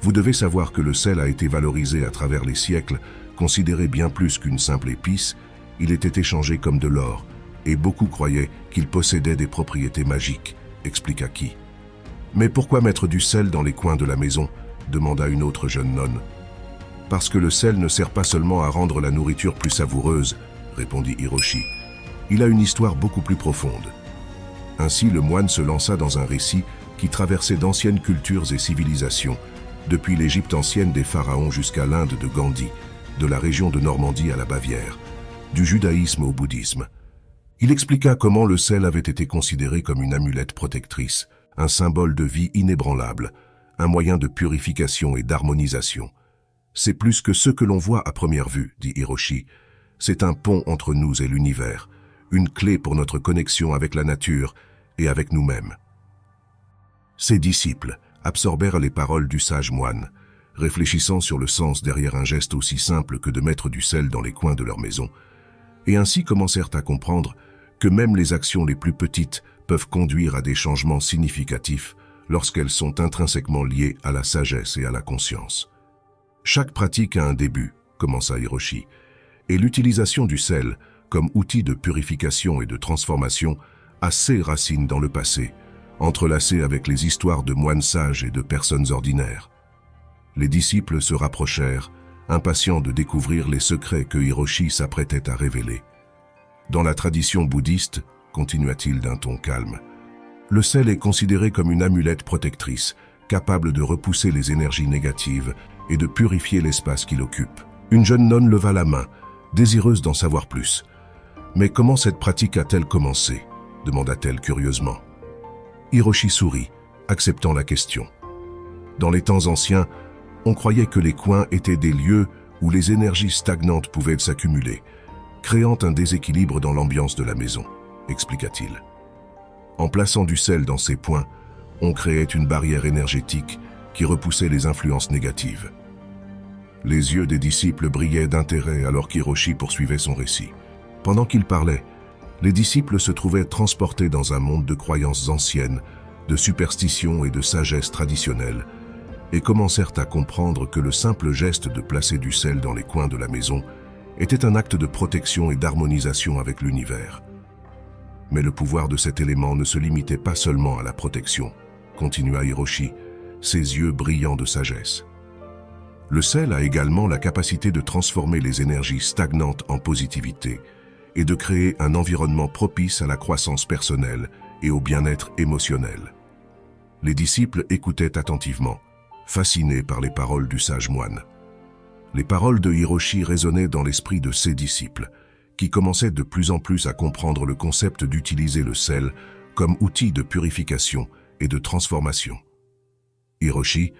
Vous devez savoir que le sel a été valorisé à travers les siècles, considéré bien plus qu'une simple épice, il était échangé comme de l'or, et beaucoup croyaient qu'il possédait des propriétés magiques, expliqua Ki. Mais pourquoi mettre du sel dans les coins de la maison, demanda une autre jeune nonne. Parce que le sel ne sert pas seulement à rendre la nourriture plus savoureuse, répondit Hiroshi. Il a une histoire beaucoup plus profonde. Ainsi, le moine se lança dans un récit qui traversait d'anciennes cultures et civilisations, depuis l'Égypte ancienne des pharaons jusqu'à l'Inde de Gandhi, de la région de Normandie à la Bavière, du judaïsme au bouddhisme. Il expliqua comment le sel avait été considéré comme une amulette protectrice, un symbole de vie inébranlable, un moyen de purification et d'harmonisation. C'est plus que ce que l'on voit à première vue, dit Hiroshi. C'est un pont entre nous et l'univers, une clé pour notre connexion avec la nature et avec nous-mêmes. Ses disciples absorbèrent les paroles du sage moine, réfléchissant sur le sens derrière un geste aussi simple que de mettre du sel dans les coins de leur maison, et ainsi commencèrent à comprendre que même les actions les plus petites peuvent conduire à des changements significatifs lorsqu'elles sont intrinsèquement liées à la sagesse et à la conscience. Chaque pratique a un début, commença Hiroshi, et l'utilisation du sel comme outil de purification et de transformation a ses racines dans le passé, entrelacées avec les histoires de moines sages et de personnes ordinaires. Les disciples se rapprochèrent, impatients de découvrir les secrets que Hiroshi s'apprêtait à révéler. Dans la tradition bouddhiste, continua-t-il d'un ton calme, le sel est considéré comme une amulette protectrice, capable de repousser les énergies négatives et de purifier l'espace qu'il occupe. Une jeune nonne leva la main, désireuse d'en savoir plus. « Mais comment cette pratique a-t-elle commencé » demanda-t-elle curieusement. Hiroshi sourit, acceptant la question. Dans les temps anciens, on croyait que les coins étaient des lieux où les énergies stagnantes pouvaient s'accumuler, créant un déséquilibre dans l'ambiance de la maison, expliqua-t-il. En plaçant du sel dans ces points, on créait une barrière énergétique qui repoussait les influences négatives. Les yeux des disciples brillaient d'intérêt alors qu'Hiroshi poursuivait son récit. Pendant qu'il parlait, les disciples se trouvaient transportés dans un monde de croyances anciennes, de superstitions et de sagesse traditionnelle, et commencèrent à comprendre que le simple geste de placer du sel dans les coins de la maison était un acte de protection et d'harmonisation avec l'univers. Mais le pouvoir de cet élément ne se limitait pas seulement à la protection, continua Hiroshi, ses yeux brillants de sagesse. Le sel a également la capacité de transformer les énergies stagnantes en positivité et de créer un environnement propice à la croissance personnelle et au bien-être émotionnel. Les disciples écoutaient attentivement, fascinés par les paroles du sage moine. Les paroles de Hiroshi résonnaient dans l'esprit de ses disciples, qui commençaient de plus en plus à comprendre le concept d'utiliser le sel comme outil de purification et de transformation. Hiroshi,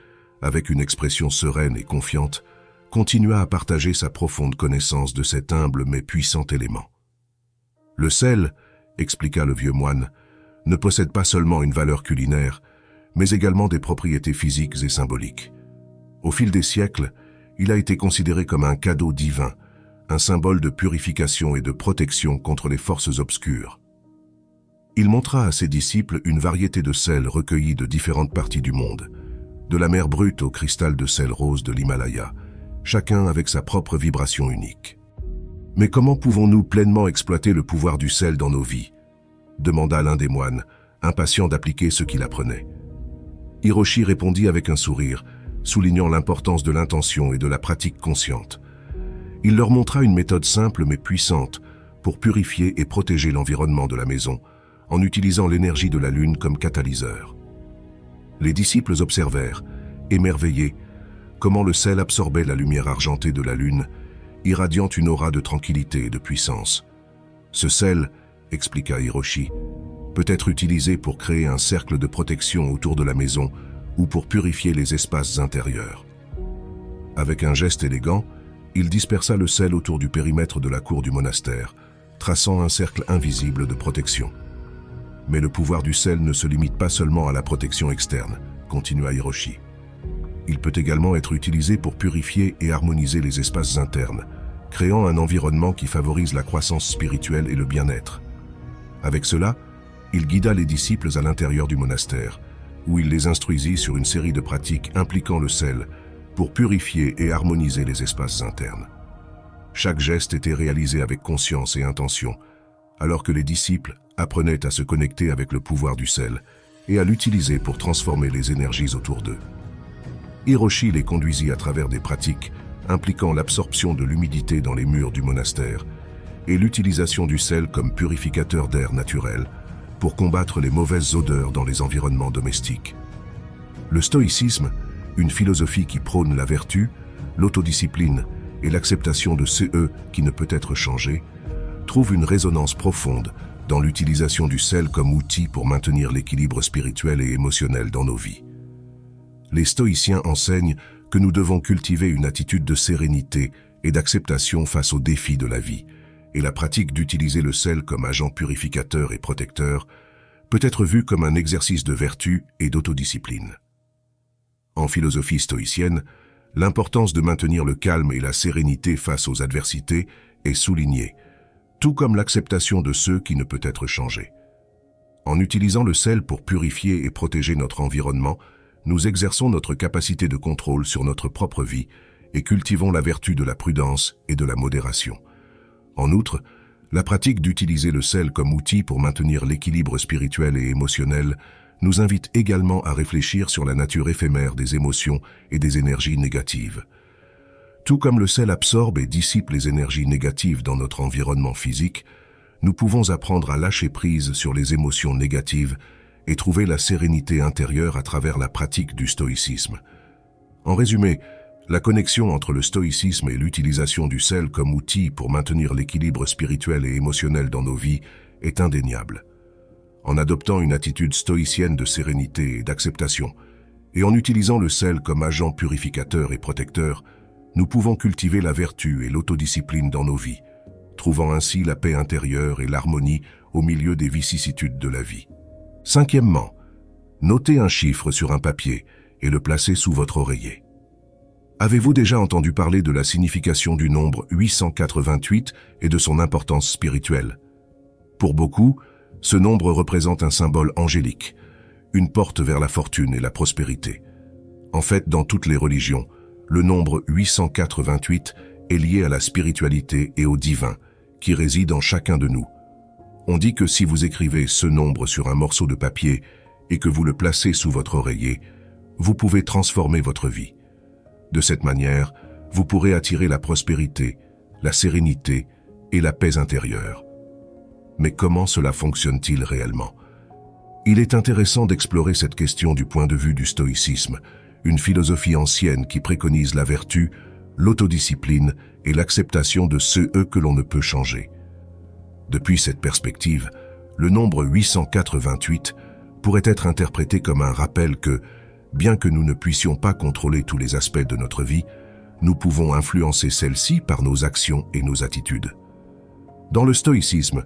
avec une expression sereine et confiante, continua à partager sa profonde connaissance de cet humble mais puissant élément. Le sel, expliqua le vieux moine, ne possède pas seulement une valeur culinaire, mais également des propriétés physiques et symboliques. Au fil des siècles, il a été considéré comme un cadeau divin, un symbole de purification et de protection contre les forces obscures. Il montra à ses disciples une variété de sels recueillis de différentes parties du monde, de la mer brute au cristal de sel rose de l'Himalaya, chacun avec sa propre vibration unique. Mais comment pouvons-nous pleinement exploiter le pouvoir du sel dans nos vies ? Demanda l'un des moines, impatient d'appliquer ce qu'il apprenait. Hiroshi répondit avec un sourire, soulignant l'importance de l'intention et de la pratique consciente. Il leur montra une méthode simple mais puissante pour purifier et protéger l'environnement de la maison, en utilisant l'énergie de la lune comme catalyseur. Les disciples observèrent, émerveillés, comment le sel absorbait la lumière argentée de la lune, irradiant une aura de tranquillité et de puissance. Ce sel, expliqua Hiroshi, peut être utilisé pour créer un cercle de protection autour de la maison ou pour purifier les espaces intérieurs. Avec un geste élégant, il dispersa le sel autour du périmètre de la cour du monastère, traçant un cercle invisible de protection. Mais le pouvoir du sel ne se limite pas seulement à la protection externe, continua Hiroshi. Il peut également être utilisé pour purifier et harmoniser les espaces internes, créant un environnement qui favorise la croissance spirituelle et le bien-être. Avec cela, il guida les disciples à l'intérieur du monastère, où il les instruisit sur une série de pratiques impliquant le sel pour purifier et harmoniser les espaces internes. Chaque geste était réalisé avec conscience et intention, alors que les disciples apprenaient à se connecter avec le pouvoir du sel et à l'utiliser pour transformer les énergies autour d'eux. Hiroshi les conduisit à travers des pratiques impliquant l'absorption de l'humidité dans les murs du monastère et l'utilisation du sel comme purificateur d'air naturel pour combattre les mauvaises odeurs dans les environnements domestiques. Le stoïcisme, une philosophie qui prône la vertu, l'autodiscipline et l'acceptation de ce qui ne peut être changé, trouve une résonance profonde dans l'utilisation du sel comme outil pour maintenir l'équilibre spirituel et émotionnel dans nos vies. Les stoïciens enseignent que nous devons cultiver une attitude de sérénité et d'acceptation face aux défis de la vie, et la pratique d'utiliser le sel comme agent purificateur et protecteur peut être vue comme un exercice de vertu et d'autodiscipline. En philosophie stoïcienne, l'importance de maintenir le calme et la sérénité face aux adversités est soulignée, tout comme l'acceptation de ceux qui ne peut être changé. En utilisant le sel pour purifier et protéger notre environnement, nous exerçons notre capacité de contrôle sur notre propre vie et cultivons la vertu de la prudence et de la modération. En outre, la pratique d'utiliser le sel comme outil pour maintenir l'équilibre spirituel et émotionnel nous invite également à réfléchir sur la nature éphémère des émotions et des énergies négatives. Tout comme le sel absorbe et dissipe les énergies négatives dans notre environnement physique, nous pouvons apprendre à lâcher prise sur les émotions négatives et trouver la sérénité intérieure à travers la pratique du stoïcisme. En résumé, la connexion entre le stoïcisme et l'utilisation du sel comme outil pour maintenir l'équilibre spirituel et émotionnel dans nos vies est indéniable. En adoptant une attitude stoïcienne de sérénité et d'acceptation, et en utilisant le sel comme agent purificateur et protecteur, nous pouvons cultiver la vertu et l'autodiscipline dans nos vies, trouvant ainsi la paix intérieure et l'harmonie au milieu des vicissitudes de la vie. Cinquièmement, notez un chiffre sur un papier et le placez sous votre oreiller. Avez-vous déjà entendu parler de la signification du nombre 888 et de son importance spirituelle? Pour beaucoup, ce nombre représente un symbole angélique, une porte vers la fortune et la prospérité. En fait, dans toutes les religions, le nombre 888 est lié à la spiritualité et au divin, qui réside en chacun de nous. On dit que si vous écrivez ce nombre sur un morceau de papier et que vous le placez sous votre oreiller, vous pouvez transformer votre vie. De cette manière, vous pourrez attirer la prospérité, la sérénité et la paix intérieure. Mais comment cela fonctionne-t-il réellement? Il est intéressant d'explorer cette question du point de vue du stoïcisme, une philosophie ancienne qui préconise la vertu, l'autodiscipline et l'acceptation de ceux que l'on ne peut changer. Depuis cette perspective, le nombre 888 pourrait être interprété comme un rappel que, bien que nous ne puissions pas contrôler tous les aspects de notre vie, nous pouvons influencer celle-ci par nos actions et nos attitudes. Dans le stoïcisme,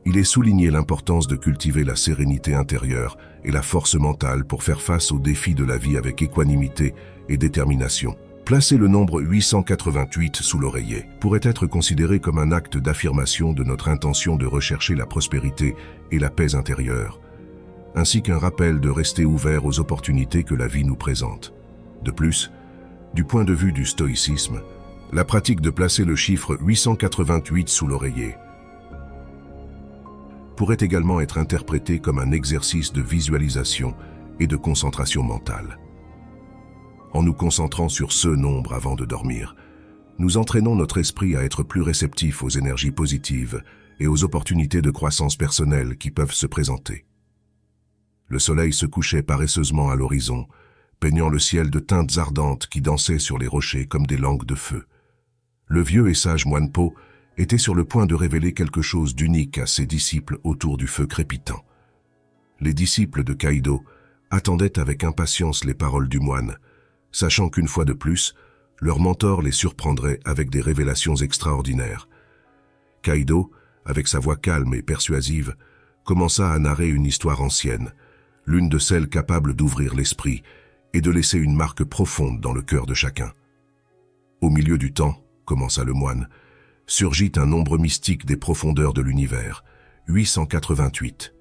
il est souligné l'importance de cultiver la sérénité intérieure et la force mentale pour faire face aux défis de la vie avec équanimité et détermination. Placer le nombre 888 sous l'oreiller pourrait être considéré comme un acte d'affirmation de notre intention de rechercher la prospérité et la paix intérieure, ainsi qu'un rappel de rester ouvert aux opportunités que la vie nous présente. De plus, du point de vue du stoïcisme, la pratique de placer le chiffre 888 sous l'oreiller pourrait également être interprétée comme un exercice de visualisation et de concentration mentale. En nous concentrant sur ce nombre avant de dormir, nous entraînons notre esprit à être plus réceptif aux énergies positives et aux opportunités de croissance personnelle qui peuvent se présenter. Le soleil se couchait paresseusement à l'horizon, peignant le ciel de teintes ardentes qui dansaient sur les rochers comme des langues de feu. Le vieux et sage moine Po était sur le point de révéler quelque chose d'unique à ses disciples autour du feu crépitant. Les disciples de Kaido attendaient avec impatience les paroles du moine, sachant qu'une fois de plus, leur mentor les surprendrait avec des révélations extraordinaires. Kaido, avec sa voix calme et persuasive, commença à narrer une histoire ancienne, l'une de celles capables d'ouvrir l'esprit et de laisser une marque profonde dans le cœur de chacun. Au milieu du temps, commença le moine, surgit un nombre mystique des profondeurs de l'univers, 888.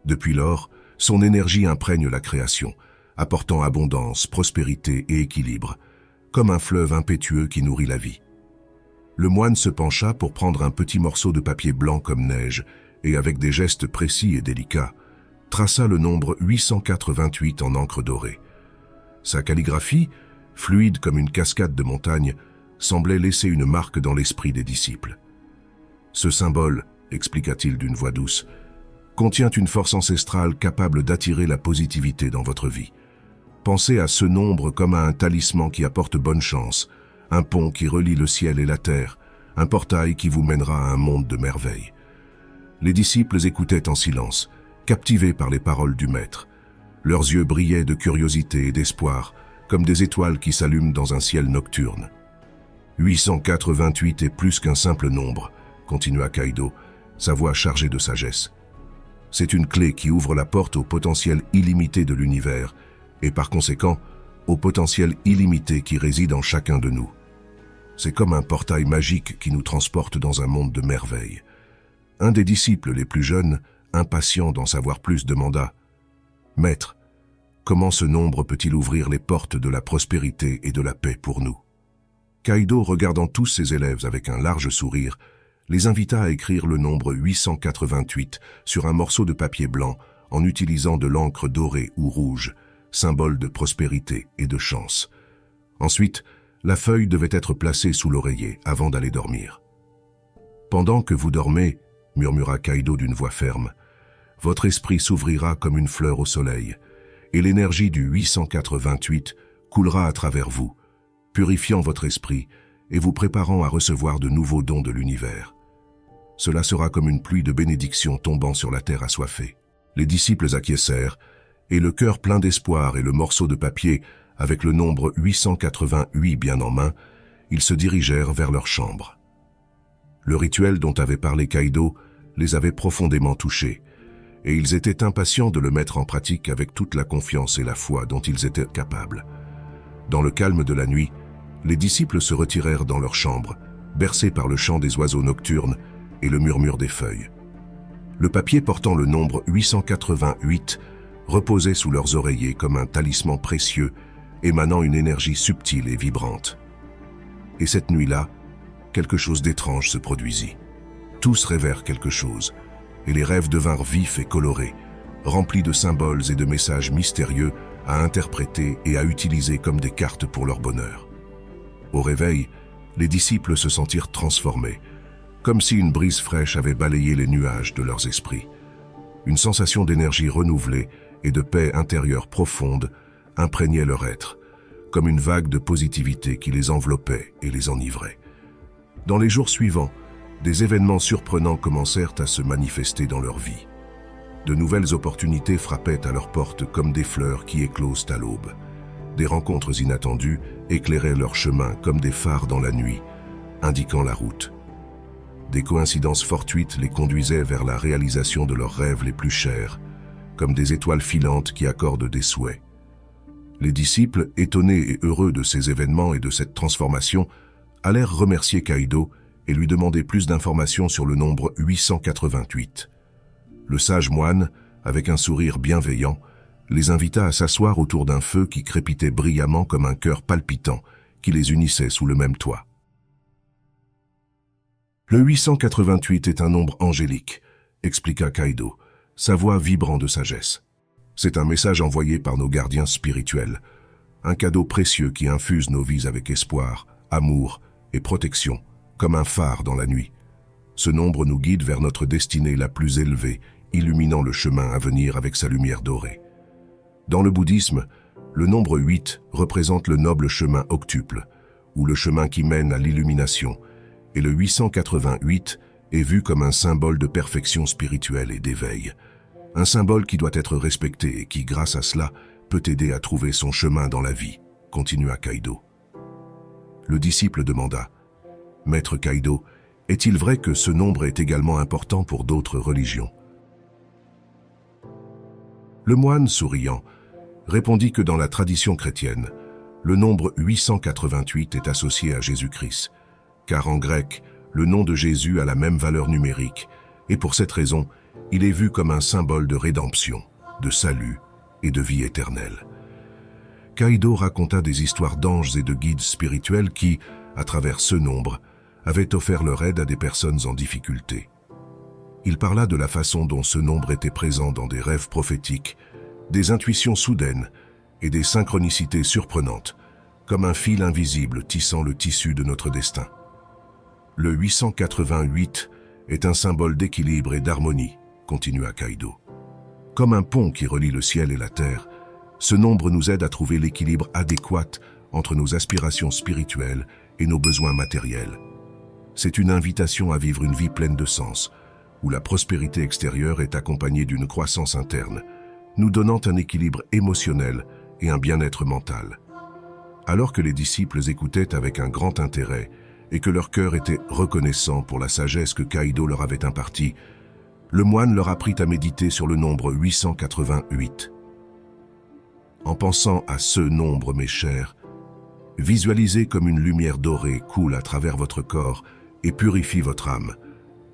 Depuis lors, son énergie imprègne la création, apportant abondance, prospérité et équilibre, comme un fleuve impétueux qui nourrit la vie. Le moine se pencha pour prendre un petit morceau de papier blanc comme neige et avec des gestes précis et délicats, traça le nombre 888 en encre dorée. Sa calligraphie, fluide comme une cascade de montagnes, semblait laisser une marque dans l'esprit des disciples. Ce symbole, expliqua-t-il d'une voix douce, contient une force ancestrale capable d'attirer la positivité dans votre vie. Pensez à ce nombre comme à un talisman qui apporte bonne chance, un pont qui relie le ciel et la terre, un portail qui vous mènera à un monde de merveilles. Les disciples écoutaient en silence, captivés par les paroles du maître. Leurs yeux brillaient de curiosité et d'espoir, comme des étoiles qui s'allument dans un ciel nocturne. 888 est plus qu'un simple nombre, continua Kaido, sa voix chargée de sagesse. C'est une clé qui ouvre la porte au potentiel illimité de l'univers, et par conséquent, au potentiel illimité qui réside en chacun de nous. C'est comme un portail magique qui nous transporte dans un monde de merveilles. Un des disciples les plus jeunes, impatient d'en savoir plus, demanda « Maître, comment ce nombre peut-il ouvrir les portes de la prospérité et de la paix pour nous ?» Kaido, regardant tous ses élèves avec un large sourire, les invita à écrire le nombre 888 sur un morceau de papier blanc en utilisant de l'encre dorée ou rouge, symbole de prospérité et de chance. Ensuite, la feuille devait être placée sous l'oreiller avant d'aller dormir. « Pendant que vous dormez, » murmura Kaido d'une voix ferme, « votre esprit s'ouvrira comme une fleur au soleil, et l'énergie du 888 coulera à travers vous, purifiant votre esprit et vous préparant à recevoir de nouveaux dons de l'univers. Cela sera comme une pluie de bénédictions tombant sur la terre assoiffée. » Les disciples acquiescèrent, et le cœur plein d'espoir et le morceau de papier avec le nombre 888 bien en main, ils se dirigèrent vers leur chambre. Le rituel dont avait parlé Kaido les avait profondément touchés, et ils étaient impatients de le mettre en pratique avec toute la confiance et la foi dont ils étaient capables. Dans le calme de la nuit, les disciples se retirèrent dans leur chambre, bercés par le chant des oiseaux nocturnes et le murmure des feuilles. Le papier portant le nombre 888 reposait sous leurs oreillers comme un talisman précieux, émanant une énergie subtile et vibrante. Et cette nuit-là, quelque chose d'étrange se produisit. Tous rêvèrent quelque chose, et les rêves devinrent vifs et colorés, remplis de symboles et de messages mystérieux à interpréter et à utiliser comme des cartes pour leur bonheur. Au réveil, les disciples se sentirent transformés, comme si une brise fraîche avait balayé les nuages de leurs esprits. Une sensation d'énergie renouvelée et de paix intérieure profonde imprégnait leur être, comme une vague de positivité qui les enveloppait et les enivrait. Dans les jours suivants, des événements surprenants commencèrent à se manifester dans leur vie. De nouvelles opportunités frappaient à leur porte comme des fleurs qui éclosent à l'aube. Des rencontres inattendues éclairaient leur chemin comme des phares dans la nuit, indiquant la route. Des coïncidences fortuites les conduisaient vers la réalisation de leurs rêves les plus chers, comme des étoiles filantes qui accordent des souhaits. Les disciples, étonnés et heureux de ces événements et de cette transformation, allèrent remercier Kaido et lui demander plus d'informations sur le nombre 888. Le sage moine, avec un sourire bienveillant, les invita à s'asseoir autour d'un feu qui crépitait brillamment comme un cœur palpitant qui les unissait sous le même toit. Le 888 est un nombre angélique, expliqua Kaido, sa voix vibrant de sagesse. C'est un message envoyé par nos gardiens spirituels, un cadeau précieux qui infuse nos vies avec espoir, amour et protection, comme un phare dans la nuit. Ce nombre nous guide vers notre destinée la plus élevée, illuminant le chemin à venir avec sa lumière dorée. Dans le bouddhisme, le nombre 8 représente le noble chemin octuple, ou le chemin qui mène à l'illumination, et le 888 est vu comme un symbole de perfection spirituelle et d'éveil. Un symbole qui doit être respecté et qui, grâce à cela, peut aider à trouver son chemin dans la vie, continua Kaido. Le disciple demanda, « Maître Kaido, est-il vrai que ce nombre est également important pour d'autres religions ?» Le moine, souriant, répondit que dans la tradition chrétienne, le nombre 888 est associé à Jésus-Christ, car en grec, le nom de Jésus a la même valeur numérique, et pour cette raison, il est vu comme un symbole de rédemption, de salut et de vie éternelle. Kaido raconta des histoires d'anges et de guides spirituels qui, à travers ce nombre, avaient offert leur aide à des personnes en difficulté. Il parla de la façon dont ce nombre était présent dans des rêves prophétiques, des intuitions soudaines et des synchronicités surprenantes, comme un fil invisible tissant le tissu de notre destin. Le 888 est un symbole d'équilibre et d'harmonie, continua Kaido. Comme un pont qui relie le ciel et la terre, ce nombre nous aide à trouver l'équilibre adéquat entre nos aspirations spirituelles et nos besoins matériels. C'est une invitation à vivre une vie pleine de sens, où la prospérité extérieure est accompagnée d'une croissance interne, nous donnant un équilibre émotionnel et un bien-être mental. Alors que les disciples écoutaient avec un grand intérêt et que leur cœur était reconnaissant pour la sagesse que Kaido leur avait impartie, le moine leur apprit à méditer sur le nombre 888. En pensant à ce nombre, mes chers, visualisez comme une lumière dorée coule à travers votre corps et purifie votre âme,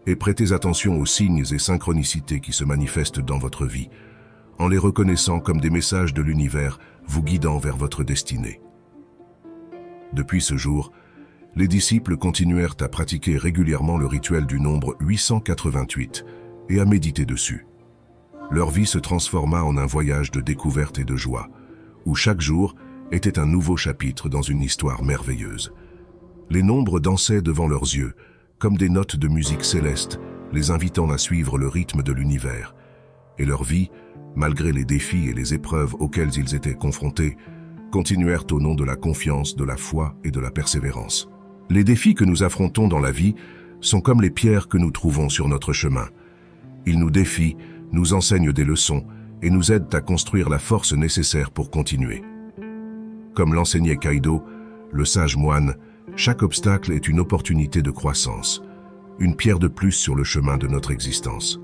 et prêtez attention aux signes et synchronicités qui se manifestent dans votre vie, en les reconnaissant comme des messages de l'univers vous guidant vers votre destinée. Depuis ce jour, les disciples continuèrent à pratiquer régulièrement le rituel du nombre 888 et à méditer dessus. Leur vie se transforma en un voyage de découverte et de joie, où chaque jour était un nouveau chapitre dans une histoire merveilleuse. Les nombres dansaient devant leurs yeux, comme des notes de musique céleste, les invitant à suivre le rythme de l'univers. Et leur vie, malgré les défis et les épreuves auxquels ils étaient confrontés, continuèrent au nom de la confiance, de la foi et de la persévérance. Les défis que nous affrontons dans la vie sont comme les pierres que nous trouvons sur notre chemin. Ils nous défient, nous enseignent des leçons et nous aident à construire la force nécessaire pour continuer. Comme l'enseignait Kaido, le sage moine, chaque obstacle est une opportunité de croissance, une pierre de plus sur le chemin de notre existence.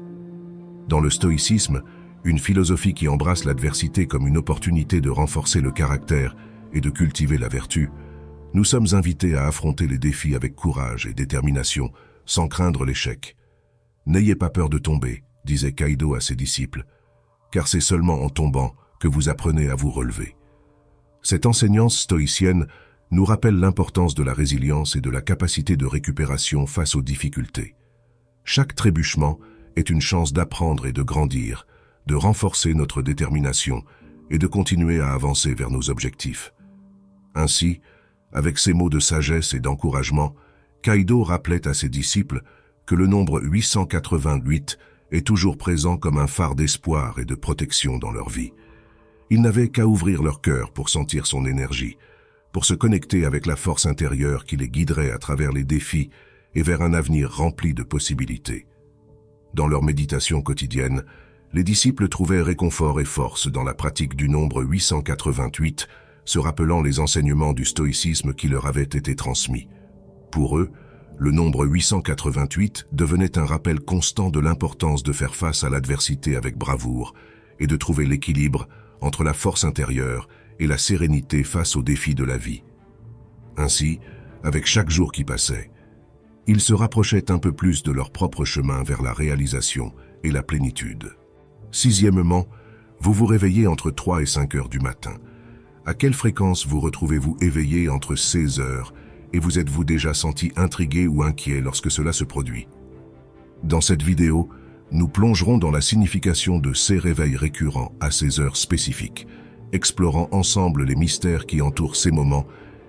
Dans le stoïcisme, une philosophie qui embrasse l'adversité comme une opportunité de renforcer le caractère et de cultiver la vertu, nous sommes invités à affronter les défis avec courage et détermination, sans craindre l'échec. N'ayez pas peur de tomber, disait Kaido à ses disciples, car c'est seulement en tombant que vous apprenez à vous relever. Cette enseignance stoïcienne nous rappelle l'importance de la résilience et de la capacité de récupération face aux difficultés. Chaque trébuchement est une chance d'apprendre et de grandir, de renforcer notre détermination et de continuer à avancer vers nos objectifs. Ainsi, Avec ses mots de sagesse et d'encouragement, Kaido rappelait à ses disciples que le nombre 888 est toujours présent comme un phare d'espoir et de protection dans leur vie. Ils n'avaient qu'à ouvrir leur cœur pour sentir son énergie, pour se connecter avec la force intérieure qui les guiderait à travers les défis et vers un avenir rempli de possibilités. Dans leur méditation quotidienne, les disciples trouvaient réconfort et force dans la pratique du nombre 888, se rappelant les enseignements du stoïcisme qui leur avaient été transmis. Pour eux, le nombre 888 devenait un rappel constant de l'importance de faire face à l'adversité avec bravoure et de trouver l'équilibre entre la force intérieure et la sérénité face aux défis de la vie. Ainsi, avec chaque jour qui passait, ils se rapprochaient un peu plus de leur propre chemin vers la réalisation et la plénitude. Sixièmement, vous vous réveillez entre 3 et 5 heures du matin. À quelle fréquence vous retrouvez-vous éveillé entre ces heures et vous êtes-vous déjà senti intrigué ou inquiet lorsque cela se produit? Dans cette vidéo, nous plongerons dans la signification de ces réveils récurrents à ces heures spécifiques, explorant ensemble les mystères qui entourent ces moments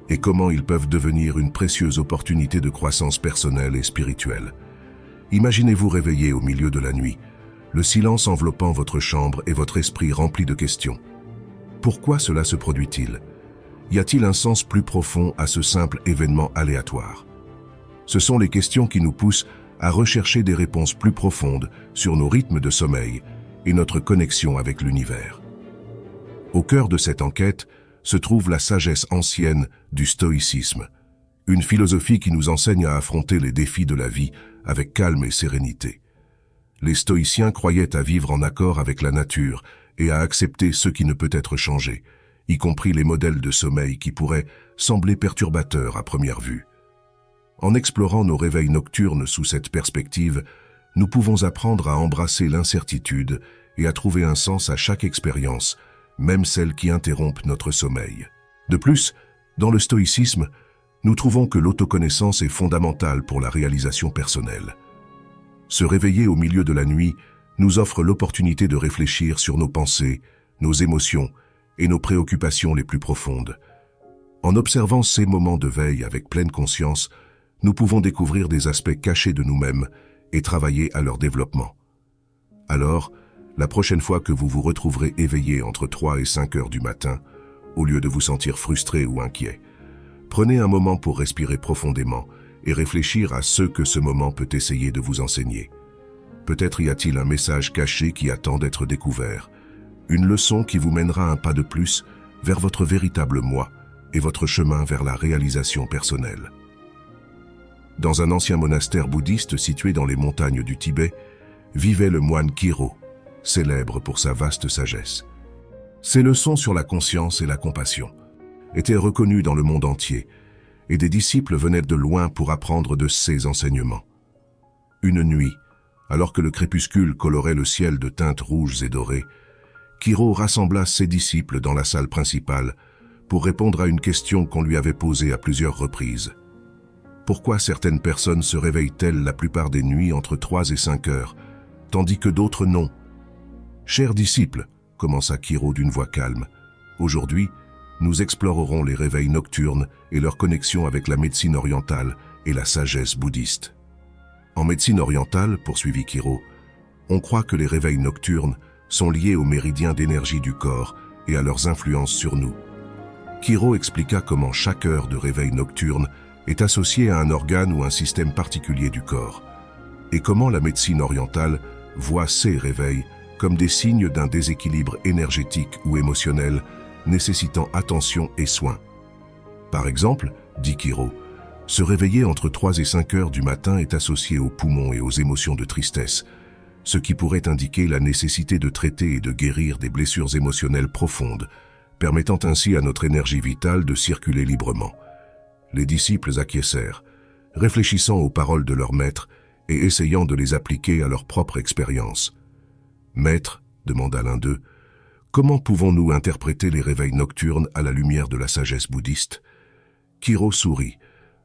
et comment ils peuvent devenir une précieuse opportunité de croissance personnelle et spirituelle. Imaginez-vous réveillé au milieu de la nuit, le silence enveloppant votre chambre et votre esprit rempli de questions. Pourquoi cela se produit-il? Y a-t-il un sens plus profond à ce simple événement aléatoire? Ce sont les questions qui nous poussent à rechercher des réponses plus profondes sur nos rythmes de sommeil et notre connexion avec l'univers. Au cœur de cette enquête se trouve la sagesse ancienne du stoïcisme, une philosophie qui nous enseigne à affronter les défis de la vie avec calme et sérénité. Les stoïciens croyaient à vivre en accord avec la nature et à accepter ce qui ne peut être changé, y compris les modèles de sommeil qui pourraient sembler perturbateurs à première vue. En explorant nos réveils nocturnes sous cette perspective, nous pouvons apprendre à embrasser l'incertitude et à trouver un sens à chaque expérience, même celles qui interrompent notre sommeil. De plus, dans le stoïcisme, nous trouvons que l'autoconnaissance est fondamentale pour la réalisation personnelle. Se réveiller au milieu de la nuit nous offre l'opportunité de réfléchir sur nos pensées, nos émotions et nos préoccupations les plus profondes. En observant ces moments de veille avec pleine conscience, nous pouvons découvrir des aspects cachés de nous-mêmes et travailler à leur développement. Alors, la prochaine fois que vous vous retrouverez éveillé entre 3 et 5 heures du matin, au lieu de vous sentir frustré ou inquiet, prenez un moment pour respirer profondément et réfléchir à ce que ce moment peut essayer de vous enseigner. Peut-être y a-t-il un message caché qui attend d'être découvert, une leçon qui vous mènera un pas de plus vers votre véritable moi et votre chemin vers la réalisation personnelle. Dans un ancien monastère bouddhiste situé dans les montagnes du Tibet, vivait le moine Kiro, célèbre pour sa vaste sagesse. Ses leçons sur la conscience et la compassion étaient reconnues dans le monde entier, et des disciples venaient de loin pour apprendre de ses enseignements. Une nuit, alors que le crépuscule colorait le ciel de teintes rouges et dorées, Kiro rassembla ses disciples dans la salle principale pour répondre à une question qu'on lui avait posée à plusieurs reprises. Pourquoi certaines personnes se réveillent-elles la plupart des nuits entre 3 et 5 heures, tandis que d'autres non? Chers disciples, commença Kiro d'une voix calme, aujourd'hui, nous explorerons les réveils nocturnes et leur connexion avec la médecine orientale et la sagesse bouddhiste. En médecine orientale, poursuivit Kiro, on croit que les réveils nocturnes sont liés aux méridiens d'énergie du corps et à leurs influences sur nous. Kiro expliqua comment chaque heure de réveil nocturne est associée à un organe ou un système particulier du corps, et comment la médecine orientale voit ces réveils comme des signes d'un déséquilibre énergétique ou émotionnel nécessitant attention et soin. Par exemple, dit Kiro, se réveiller entre 3 et 5 heures du matin est associé aux poumons et aux émotions de tristesse, ce qui pourrait indiquer la nécessité de traiter et de guérir des blessures émotionnelles profondes, permettant ainsi à notre énergie vitale de circuler librement. Les disciples acquiescèrent, réfléchissant aux paroles de leur maître et essayant de les appliquer à leur propre expérience. « Maître, demanda l'un d'eux, comment pouvons-nous interpréter les réveils nocturnes à la lumière de la sagesse bouddhiste ?» Kiro sourit,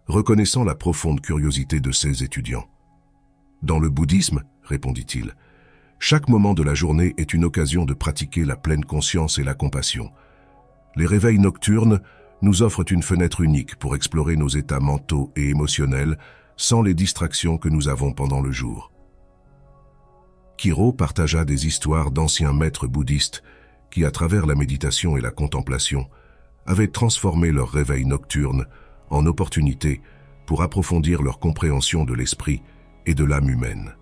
reconnaissant la profonde curiosité de ses étudiants. « Dans le bouddhisme, répondit-il, chaque moment de la journée est une occasion de pratiquer la pleine conscience et la compassion. Les réveils nocturnes nous offrent une fenêtre unique pour explorer nos états mentaux et émotionnels sans les distractions que nous avons pendant le jour. Kiro partagea des histoires d'anciens maîtres bouddhistes qui, à travers la méditation et la contemplation, avaient transformé leur réveil nocturne en opportunité pour approfondir leur compréhension de l'esprit et de l'âme humaine.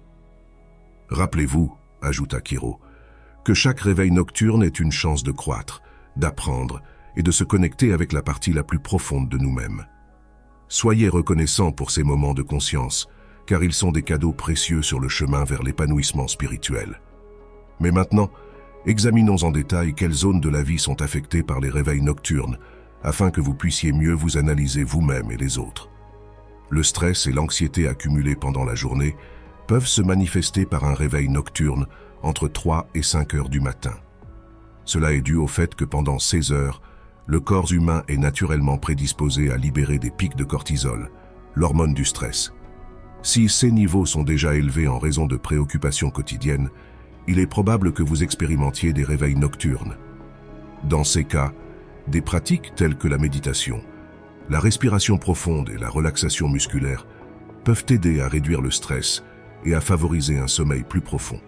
Rappelez-vous, ajouta Kiro, que chaque réveil nocturne est une chance de croître, d'apprendre et de se connecter avec la partie la plus profonde de nous-mêmes. Soyez reconnaissants pour ces moments de conscience, car ils sont des cadeaux précieux sur le chemin vers l'épanouissement spirituel. Mais maintenant, examinons en détail quelles zones de la vie sont affectées par les réveils nocturnes, afin que vous puissiez mieux vous analyser vous-même et les autres. Le stress et l'anxiété accumulés pendant la journée peuvent se manifester par un réveil nocturne entre 3 et 5 heures du matin. Cela est dû au fait que pendant ces heures, le corps humain est naturellement prédisposé à libérer des pics de cortisol, l'hormone du stress. Si ces niveaux sont déjà élevés en raison de préoccupations quotidiennes, il est probable que vous expérimentiez des réveils nocturnes. Dans ces cas, des pratiques telles que la méditation, la respiration profonde et la relaxation musculaire peuvent aider à réduire le stress et à favoriser un sommeil plus profond.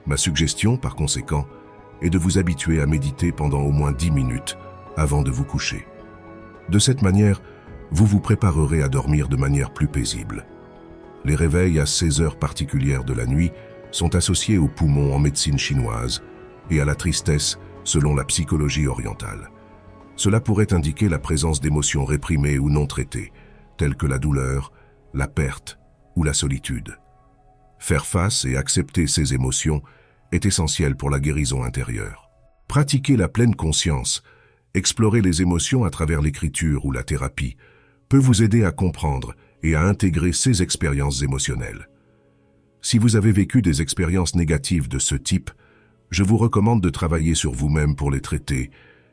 Ma suggestion, par conséquent, est de vous habituer à méditer pendant au moins 10 minutes avant de vous coucher. De cette manière, vous vous préparerez à dormir de manière plus paisible. Les réveils à ces heures particulières de la nuit sont associés aux poumons en médecine chinoise et à la tristesse selon la psychologie orientale. Cela pourrait indiquer la présence d'émotions réprimées ou non traitées, telles que la douleur, la perte ou la solitude. Faire face et accepter ces émotions est essentiel pour la guérison intérieure. Pratiquer la pleine conscience, explorer les émotions à travers l'écriture ou la thérapie, peut vous aider à comprendre et à intégrer ces expériences émotionnelles. Si vous avez vécu des expériences négatives de ce type, je vous recommande de travailler sur vous-même pour les traiter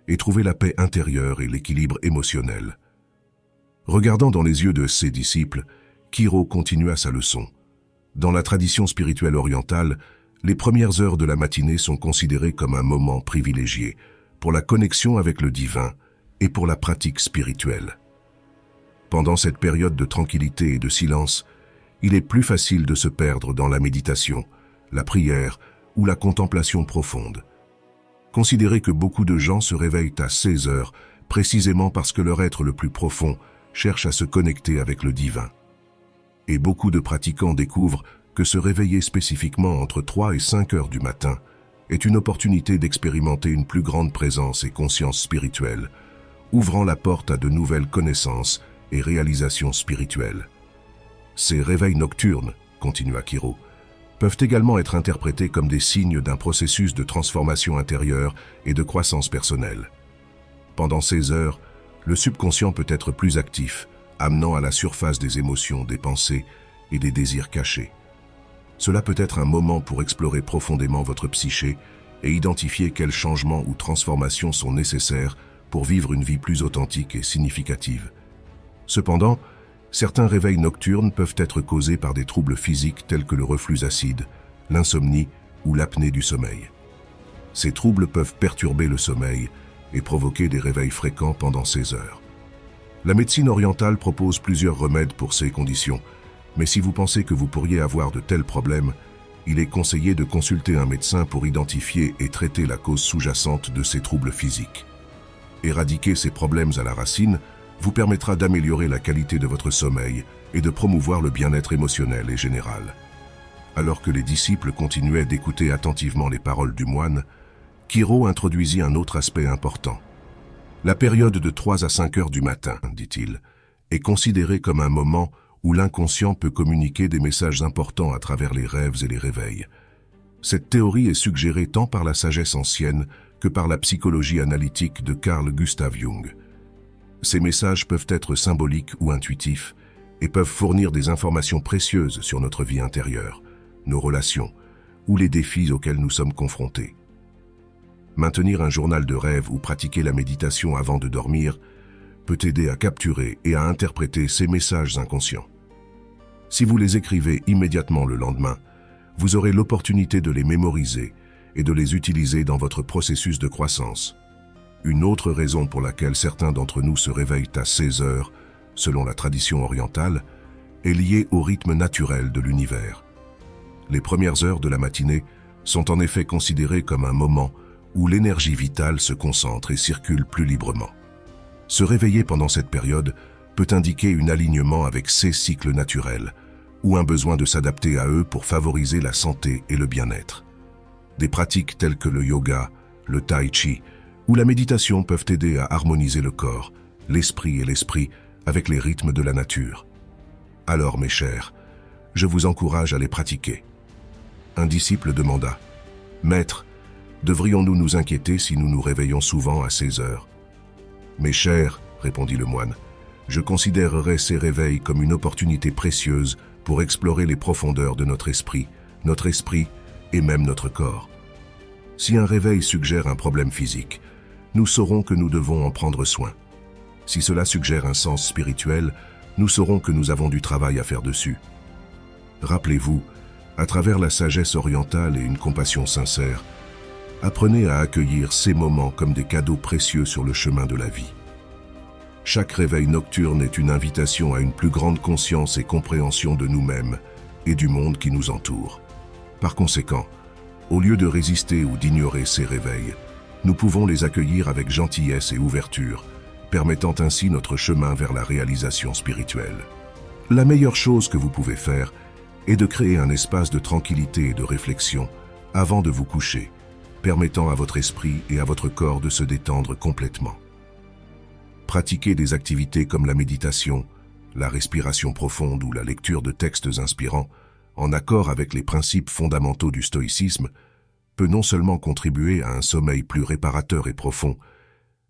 et trouver la paix intérieure et l'équilibre émotionnel. Regardant dans les yeux de ses disciples, Kiro continua sa leçon. Dans la tradition spirituelle orientale, les premières heures de la matinée sont considérées comme un moment privilégié pour la connexion avec le divin et pour la pratique spirituelle. Pendant cette période de tranquillité et de silence, il est plus facile de se perdre dans la méditation, la prière ou la contemplation profonde. Considérez que beaucoup de gens se réveillent à ces heures précisément parce que leur être le plus profond cherche à se connecter avec le divin. Et beaucoup de pratiquants découvrent que se réveiller spécifiquement entre 3 et 5 heures du matin est une opportunité d'expérimenter une plus grande présence et conscience spirituelle, ouvrant la porte à de nouvelles connaissances et réalisations spirituelles. Ces réveils nocturnes, continua Kiro, peuvent également être interprétés comme des signes d'un processus de transformation intérieure et de croissance personnelle. Pendant ces heures, le subconscient peut être plus actif, amenant à la surface des émotions, des pensées et des désirs cachés. Cela peut être un moment pour explorer profondément votre psyché et identifier quels changements ou transformations sont nécessaires pour vivre une vie plus authentique et significative. Cependant, certains réveils nocturnes peuvent être causés par des troubles physiques tels que le reflux acide, l'insomnie ou l'apnée du sommeil. Ces troubles peuvent perturber le sommeil et provoquer des réveils fréquents pendant ces heures. La médecine orientale propose plusieurs remèdes pour ces conditions, mais si vous pensez que vous pourriez avoir de tels problèmes, il est conseillé de consulter un médecin pour identifier et traiter la cause sous-jacente de ces troubles physiques. Éradiquer ces problèmes à la racine vous permettra d'améliorer la qualité de votre sommeil et de promouvoir le bien-être émotionnel et général. Alors que les disciples continuaient d'écouter attentivement les paroles du moine, Kiro introduisit un autre aspect important. La période de 3 à 5 heures du matin, dit-il, est considérée comme un moment où l'inconscient peut communiquer des messages importants à travers les rêves et les réveils. Cette théorie est suggérée tant par la sagesse ancienne que par la psychologie analytique de Carl Gustav Jung. Ces messages peuvent être symboliques ou intuitifs et peuvent fournir des informations précieuses sur notre vie intérieure, nos relations ou les défis auxquels nous sommes confrontés. Maintenir un journal de rêve ou pratiquer la méditation avant de dormir peut aider à capturer et à interpréter ces messages inconscients. Si vous les écrivez immédiatement le lendemain, vous aurez l'opportunité de les mémoriser et de les utiliser dans votre processus de croissance. Une autre raison pour laquelle certains d'entre nous se réveillent à 16 heures, selon la tradition orientale, est liée au rythme naturel de l'univers. Les premières heures de la matinée sont en effet considérées comme un moment où l'énergie vitale se concentre et circule plus librement. Se réveiller pendant cette période peut indiquer un alignement avec ces cycles naturels, ou un besoin de s'adapter à eux pour favoriser la santé et le bien-être. Des pratiques telles que le yoga, le tai chi ou la méditation peuvent aider à harmoniser le corps, l'esprit et l'esprit avec les rythmes de la nature. Alors, mes chers, je vous encourage à les pratiquer. Un disciple demanda « Maître, devrions-nous nous inquiéter si nous nous réveillons souvent à 16 heures ?» « Mes chers, répondit le moine, je considérerais ces réveils comme une opportunité précieuse pour explorer les profondeurs de notre esprit et même notre corps. Si un réveil suggère un problème physique, nous saurons que nous devons en prendre soin. Si cela suggère un sens spirituel, nous saurons que nous avons du travail à faire dessus. Rappelez-vous, à travers la sagesse orientale et une compassion sincère, apprenez à accueillir ces moments comme des cadeaux précieux sur le chemin de la vie. Chaque réveil nocturne est une invitation à une plus grande conscience et compréhension de nous-mêmes et du monde qui nous entoure. Par conséquent, au lieu de résister ou d'ignorer ces réveils, nous pouvons les accueillir avec gentillesse et ouverture, permettant ainsi notre chemin vers la réalisation spirituelle. La meilleure chose que vous pouvez faire est de créer un espace de tranquillité et de réflexion avant de vous coucher, permettant à votre esprit et à votre corps de se détendre complètement. Pratiquez des activités comme la méditation, la respiration profonde ou la lecture de textes inspirants, en accord avec les principes fondamentaux du stoïcisme, peut non seulement contribuer à un sommeil plus réparateur et profond,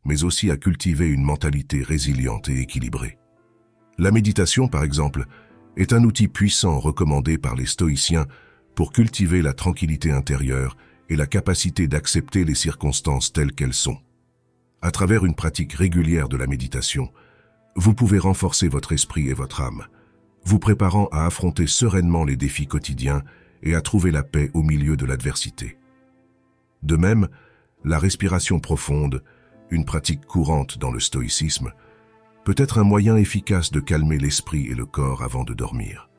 mais aussi à cultiver une mentalité résiliente et équilibrée. La méditation, par exemple, est un outil puissant recommandé par les stoïciens pour cultiver la tranquillité intérieure et la capacité d'accepter les circonstances telles qu'elles sont. À travers une pratique régulière de la méditation, vous pouvez renforcer votre esprit et votre âme, vous préparant à affronter sereinement les défis quotidiens et à trouver la paix au milieu de l'adversité. De même, la respiration profonde, une pratique courante dans le stoïcisme, peut être un moyen efficace de calmer l'esprit et le corps avant de dormir.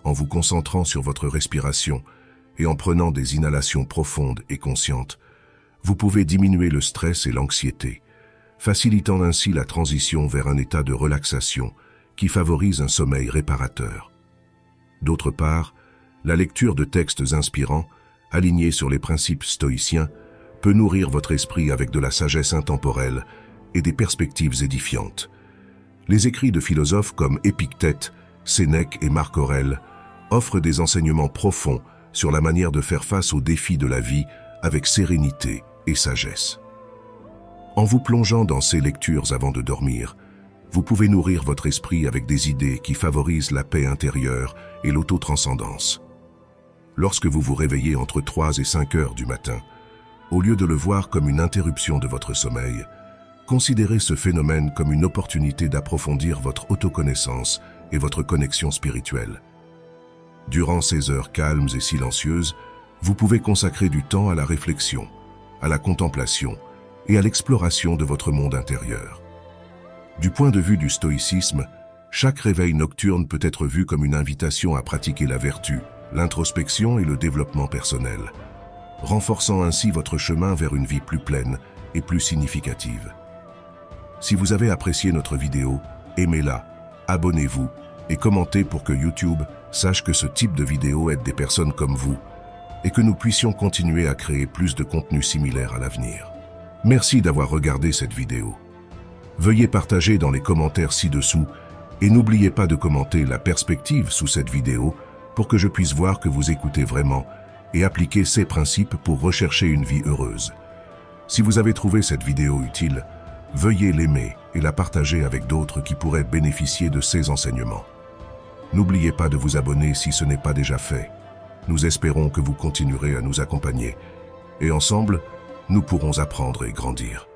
En vous concentrant sur votre respiration et en prenant des inhalations profondes et conscientes, vous pouvez diminuer le stress et l'anxiété, facilitant ainsi la transition vers un état de relaxation qui favorise un sommeil réparateur. D'autre part, la lecture de textes inspirants, alignés sur les principes stoïciens, peut nourrir votre esprit avec de la sagesse intemporelle et des perspectives édifiantes. Les écrits de philosophes comme Épictète, Sénèque et Marc Aurèle offrent des enseignements profonds sur la manière de faire face aux défis de la vie avec sérénité et sagesse. En vous plongeant dans ces lectures avant de dormir, vous pouvez nourrir votre esprit avec des idées qui favorisent la paix intérieure et l'autotranscendance. Lorsque vous vous réveillez entre 3 et 5 heures du matin, au lieu de le voir comme une interruption de votre sommeil, considérez ce phénomène comme une opportunité d'approfondir votre autoconnaissance et votre connexion spirituelle. Durant ces heures calmes et silencieuses, vous pouvez consacrer du temps à la réflexion, à la contemplation et à l'exploration de votre monde intérieur. Du point de vue du stoïcisme, chaque réveil nocturne peut être vu comme une invitation à pratiquer la vertu, l'introspection et le développement personnel, renforçant ainsi votre chemin vers une vie plus pleine et plus significative. Si vous avez apprécié notre vidéo, aimez-la, abonnez-vous et commentez pour que YouTube sache que ce type de vidéo aide des personnes comme vous et que nous puissions continuer à créer plus de contenu similaire à l'avenir. Merci d'avoir regardé cette vidéo. Veuillez partager dans les commentaires ci-dessous et n'oubliez pas de commenter la perspective sous cette vidéo pour que je puisse voir que vous écoutez vraiment et appliquez ces principes pour rechercher une vie heureuse. Si vous avez trouvé cette vidéo utile, veuillez l'aimer et la partager avec d'autres qui pourraient bénéficier de ces enseignements. N'oubliez pas de vous abonner si ce n'est pas déjà fait. Nous espérons que vous continuerez à nous accompagner et ensemble, nous pourrons apprendre et grandir.